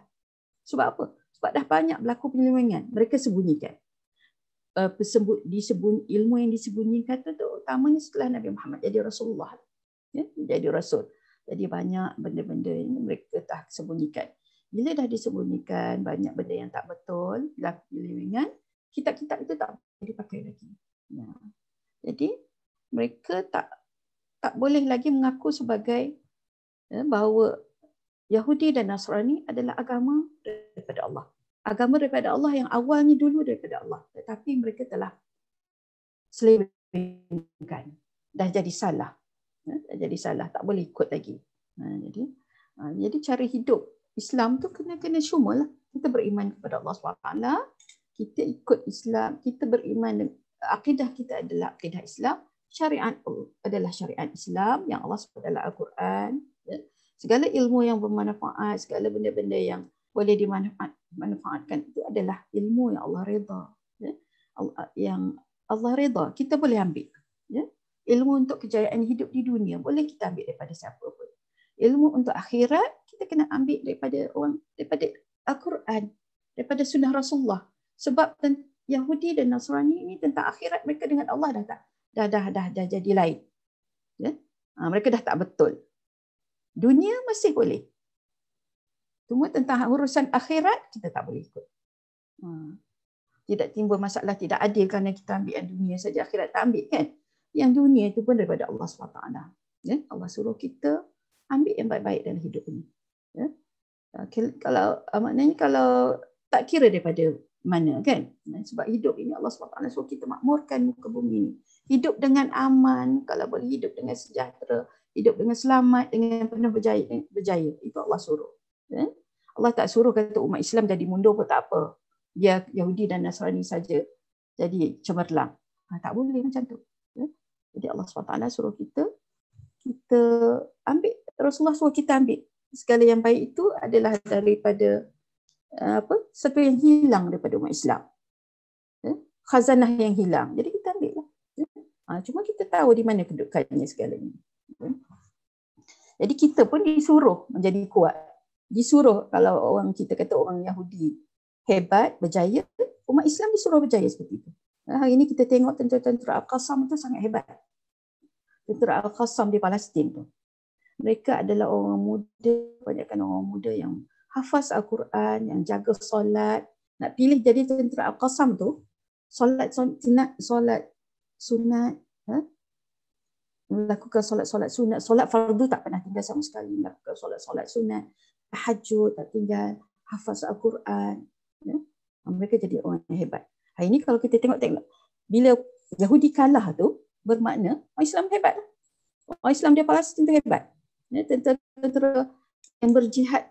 [SPEAKER 1] Sebab apa? Sebab dah banyak berlaku penyelewengan. Mereka sembunyikan. Ilmu yang disembunyikan tu utamanya setelah Nabi Muhammad jadi Rasulullah. Jadi Rasul. Jadi banyak benda-benda ini mereka dah sembunyikan. Bila dah disembunyikan, banyak benda yang tak betul, berlaku penyelewengan, kitab-kitab itu tak boleh dipakai lagi. Jadi mereka tak boleh lagi mengaku sebagai bahawa Yahudi dan Nasrani adalah agama daripada Allah. Agama daripada Allah yang awalnya dulu daripada Allah. Tetapi mereka telah selewengkan. Dah jadi salah. Dah jadi salah. Tak boleh ikut lagi. Jadi cara hidup Islam tu kena syumul lah. Kita beriman kepada Allah SWT. Kita ikut Islam. Kita beriman. Akidah kita adalah akidah Islam. Syariat adalah syariat Islam yang Allah sebut dalam Al-Quran. Segala ilmu yang bermanfaat, segala benda-benda yang boleh dimanfaatkan itu adalah ilmu yang Allah redha. Yang Allah redha, kita boleh ambil. Ilmu untuk kejayaan hidup di dunia boleh kita ambil daripada siapa pun. Ilmu untuk akhirat kita kena ambil daripada Al-Quran, daripada sunnah Rasulullah. Sebab Yahudi dan Nasrani ini tentang akhirat mereka dengan Allah dah jadi lain. Mereka dah tak betul. Dunia masih boleh. Cuma tentang urusan akhirat kita tak boleh ikut. Tidak timbul masalah tidak adil kerana kita ambil yang dunia saja, akhirat tak ambil kan. Yang dunia itu pun daripada Allah SWT. Allah suruh kita ambil yang baik-baik dalam hidup ini. Maknanya kalau tak kira daripada mana kan. Sebab hidup ini Allah SWT suruh kita makmurkan muka bumi ini. Hidup dengan aman, kalau boleh hidup dengan sejahtera, hidup dengan selamat, dengan penuh berjaya. Itu Allah suruh. Allah tak suruh kata umat Islam jadi mundur pun tak apa. Dia Yahudi dan Nasrani saja jadi cemerlang. Tak boleh macam tu. Jadi Allah SWT suruh kita ambil, Rasulullah suruh kita ambil. Segala yang baik itu adalah daripada satu yang hilang daripada umat Islam. Khazanah yang hilang. Jadi kita ambil lah. Cuma kita tahu di mana kedudukannya segalanya. Jadi kita pun disuruh menjadi kuat. Disuruh, kalau orang kita kata orang Yahudi hebat, berjaya, umat Islam disuruh berjaya seperti itu. Hari ini kita tengok tentera Al-Qassam itu sangat hebat. Tentera Al-Qassam di Palestin tu. Mereka adalah orang muda, banyakkan orang muda yang hafaz Al-Quran, yang jaga solat. Nak pilih jadi tentera Al-Qassam tu, solat sunat, melakukan solat sunat, solat fardu tak pernah tinggal sama sekali, melakukan solat sunat, tahajud tak tinggal, hafaz Al-Quran. Mereka jadi orang yang hebat. Hari ini kalau kita tengok bila Yahudi kalah tu, bermakna orang Islam hebat. Orang Islam di Palestin tu hebat. Tentera yang berjihad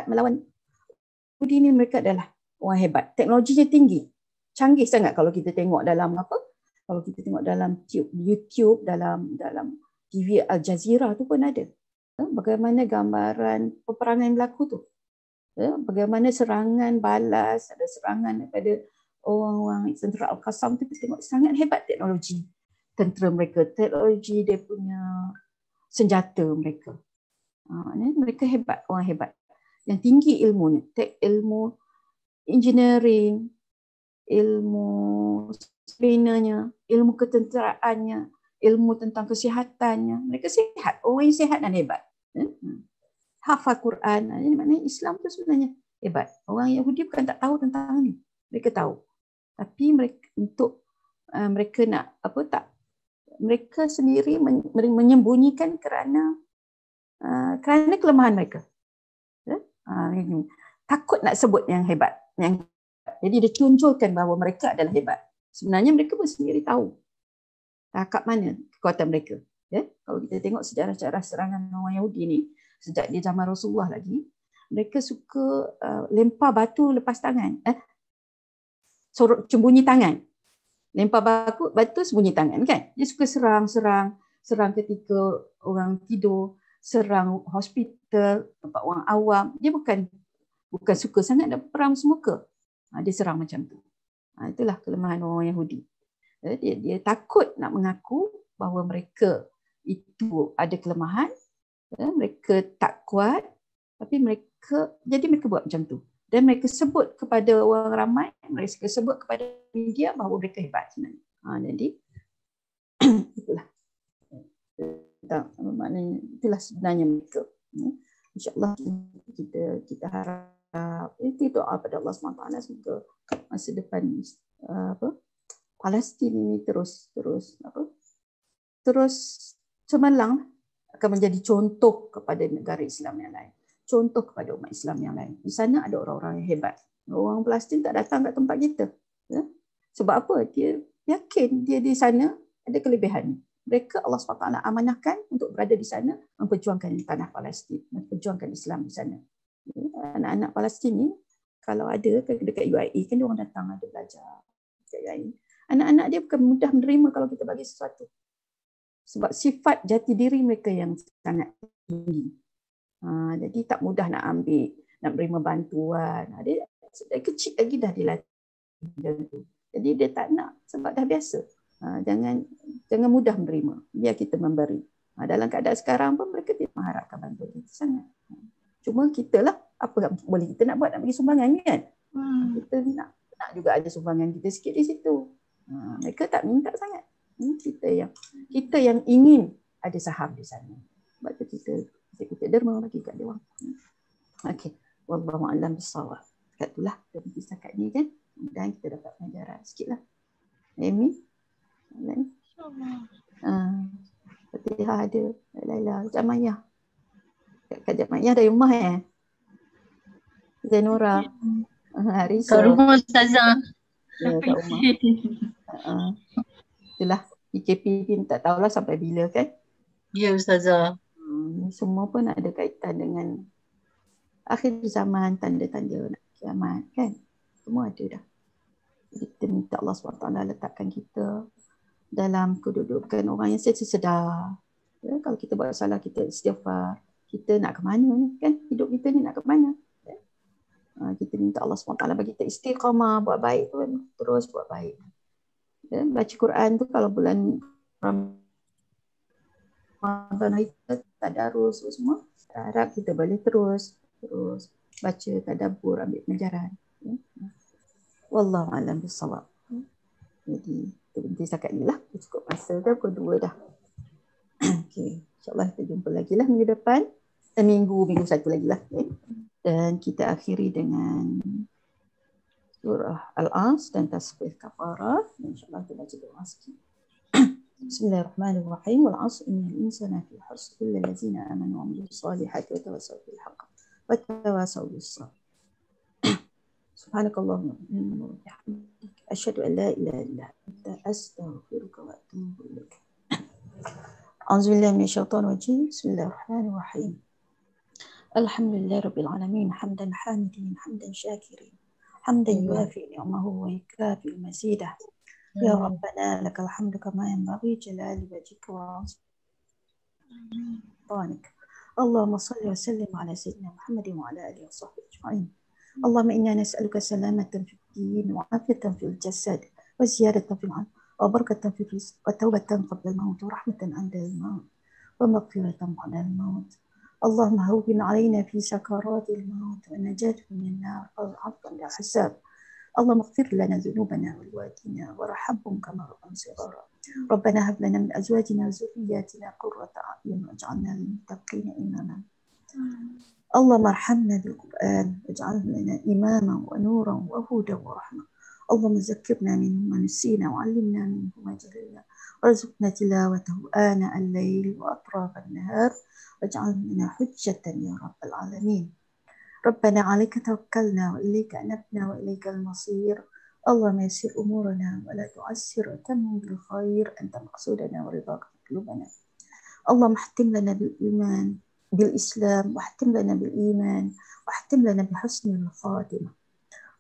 [SPEAKER 1] melawan Yahudi ni, mereka adalah orang hebat. Teknologinya tinggi, canggih sangat. Kalau kita tengok dalam kalau kita tengok dalam YouTube, dalam TV Al Jazeera tu pun ada. Bagaimana gambaran peperangan berlaku tu. Bagaimana serangan balas, ada serangan daripada orang-orang tentera Al-Qassam tu, kita tengok sangat hebat teknologi tentera mereka, teknologi dia punya senjata mereka. Mereka hebat, orang hebat. Yang tinggi ilmunya, ilmu engineering, ilmu sebenarnya, ilmu ketenteraannya, ilmu tentang kesihatannya. Mereka sihat, orang yang sihat dan hebat. hafal Quran. Ini maknanya Islam tu sebenarnya hebat. Orang Yahudi bukan tak tahu tentang ni. Mereka tahu. Tapi mereka nak mereka sendiri menyembunyikan kerana kelemahan mereka. Takut nak sebut yang hebat. Jadi dia tunjukkan bahawa mereka adalah hebat. Sebenarnya mereka pun sendiri tahu kat mana kekuatan mereka. Kalau kita tengok sejarah-sejarah serangan orang Yahudi ni, sejak di zaman Rasulullah lagi, mereka suka lempar batu lepas tangan. Sembunyi tangan. Lempar batu sembunyi tangan kan. Dia suka serang ketika orang tidur, serang hospital, tempat orang awam. Dia bukan suka sangat nak perang semuka. Dia serang macam tu. Itulah kelemahan orang Yahudi. Dia takut nak mengaku bahawa mereka itu ada kelemahan, mereka tak kuat, tapi mereka buat macam tu. Dan mereka sebut kepada orang ramai, mereka sebut kepada media bahawa mereka hebat sebenarnya. Jadi itulah. Maknanya itulah sebenarnya mereka. InsyaAllah kita harap itu doa pada Allah SWT semoga masa depan Palestin ini terus cemerlang, akan menjadi contoh kepada negara Islam yang lain, contoh kepada umat Islam yang lain. Di sana ada orang-orang yang hebat. Orang Palestin tak datang kat tempat kita. Sebab apa? Dia yakin dia di sana ada kelebihan. Mereka Allah SWT amanahkan untuk berada di sana, memperjuangkan tanah Palestin, memperjuangkan Islam di sana. Anak-anak Palestin ni kalau ada dekat UAE kan dia orang datang ada belajar dekat UAE. Anak-anak dia bukan mudah menerima kalau kita bagi sesuatu. Sebab sifat jati diri mereka yang sangat tinggi. Jadi tak mudah nak ambil, nak menerima bantuan. Dia kecil lagi dah dilatih. Jadi dia tak nak sebab dah biasa. Jangan mudah menerima. Biar kita memberi. Dalam keadaan sekarang pun mereka tidak mengharapkan bantuan kita sangat. Cuma kita lah, apa boleh kita nak buat, nak bagi sumbangan kan? Kita nak juga ada sumbangan kita sikit di situ. Mereka tak minta sangat. Kita yang ingin ada saham di sana. Sebab tu kita derma bagi kat dia orang. Okey. Wallahu a'lam bissawab. Dekat itulah berhenti setakat ni kan. Dan kita dapat pengajaran sikitlah. Amy. Fatihah ada. Laila. Jamayah. Kat Jamayah dari rumah Zainura. Arisa.
[SPEAKER 4] Kat rumah Ustazah.
[SPEAKER 1] Ya, kat rumah. Itulah. PKP ni tak tahulah sampai bila kan.
[SPEAKER 4] Ya Ustazah.
[SPEAKER 1] Semua pun ada kaitan dengan akhir zaman, tanda-tanda nak kiamat kan. Semua ada dah. Kita minta Allah SWT letakkan kita dalam kedudukan orang yang sedar. Kalau kita buat salah, kita istighfar. Kita nak ke mana kan? Hidup kita ni nak ke mana? Kita minta Allah SWT bagi kita istiqamah, buat baik tu terus buat baik. Baca Quran tu kalau bulan Ramadan kita tadarus semua, harap kita boleh terus baca, tadabbur, ambil pengajaran. Wallahu a'lam bissawab. Jadi berhenti setakat ni lah. Cukup masa dah, pukul 2 dah. Okay. InsyaAllah kita jumpa lagi lah minggu depan. Minggu satu lagi lah. Okay. Dan kita akhiri dengan surah Al-As dan tasbih kafarah. InsyaAllah kita baca doa sikit. Bismillahirrahmanirrahim. Wal 'asr innal insana fi khusr illa allazina amanu wa 'amilus solihati wa tawassaw bil haqq wa tawassaw bis sabr. Subhanakallahumma wa bihamdika asyhadu an la ilaha illa anta astaghfiruka wa atubu ilaik. A'udzubillahi minasyaitonir rajim. Bismillahirrahmanirrahim. Alhamdulillahi rabbil alamin hamdan hamidin hamdan syakirin hamdan yuafi ni'amahu wa yukafi mazidah. Ya Rabbana lakal hamdu kama yanbaghi jalali wajhika wa 'azimika. Allahumma salli wa sallim ala sayyidina Muhammadin wa ala alihi wa sahbihi ajma'in. Allahumma inna nas'aluka salamatan fid din wa 'afiyatan fil jasad wa ziyadatan fil 'ilm wa barakatan fil rizq wa tawbatan qabla al-maut wa rahmatan 'inda al-maut wa maghfiratan ba'da al-maut. Allahumma hawwin 'alaina fi sakaratil maut wa najatan minan nar wa 'afwan bil hisab. اللهم اغفر لنا ذنوبنا والوالدينا وارحمهم كما ربنا صغارا. ربنا هب لنا من ازواجنا وذرياتنا قرة اعين واجعلنا للمتقين اماما. اللهم ارحمنا بالقرآن واجعله لنا إماما ونورا وهدى ورحمة. اللهم ذكرنا منه ما نسينا وعلمنا منه ما جهلنا وارزقنا تلاوته آناء الليل وأطراف النهار واجعله لنا حجة يا رب العالمين. ربنا عليك توكلنا وإليك أنبنا وإليك المصير. اللهم يسر أمورنا ولا تعسر وتمم بالخير أنت مقصودنا ورضاك مطلوبنا. اللهم اختم لنا بالإسلام واختم لنا بالإيمان واختم لنا بحسن الخاتمة.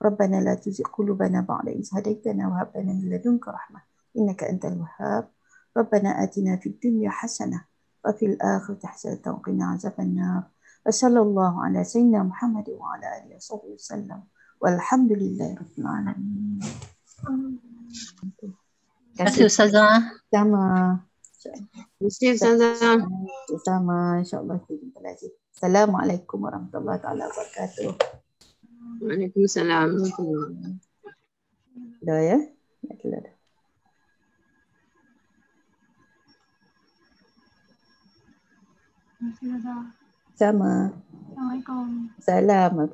[SPEAKER 1] ربنا لا تزغ قلوبنا بعد إذ هديتنا وهب لنا من لدنك رحمة إنك أنت الوهاب. ربنا آتنا في الدنيا حسنة وفي الآخرة حسنة وقنا عذاب النار. وصلى الله على سيدنا محمد وعلى آله وصحبه وسلم والحمد لله رب العالمين.
[SPEAKER 4] Terima kasih Ustazah.
[SPEAKER 1] Sama.
[SPEAKER 2] Mesti Ustazah.
[SPEAKER 1] Sama, insyaAllah kita jumpa lagi. Assalamualaikum warahmatullahi wabarakatuh.
[SPEAKER 2] Waalaikumsalam.
[SPEAKER 1] Dah ya? Dah.
[SPEAKER 3] Terima kasih, Ustazah.
[SPEAKER 1] Sama.
[SPEAKER 3] Assalamualaikum.
[SPEAKER 1] Salam.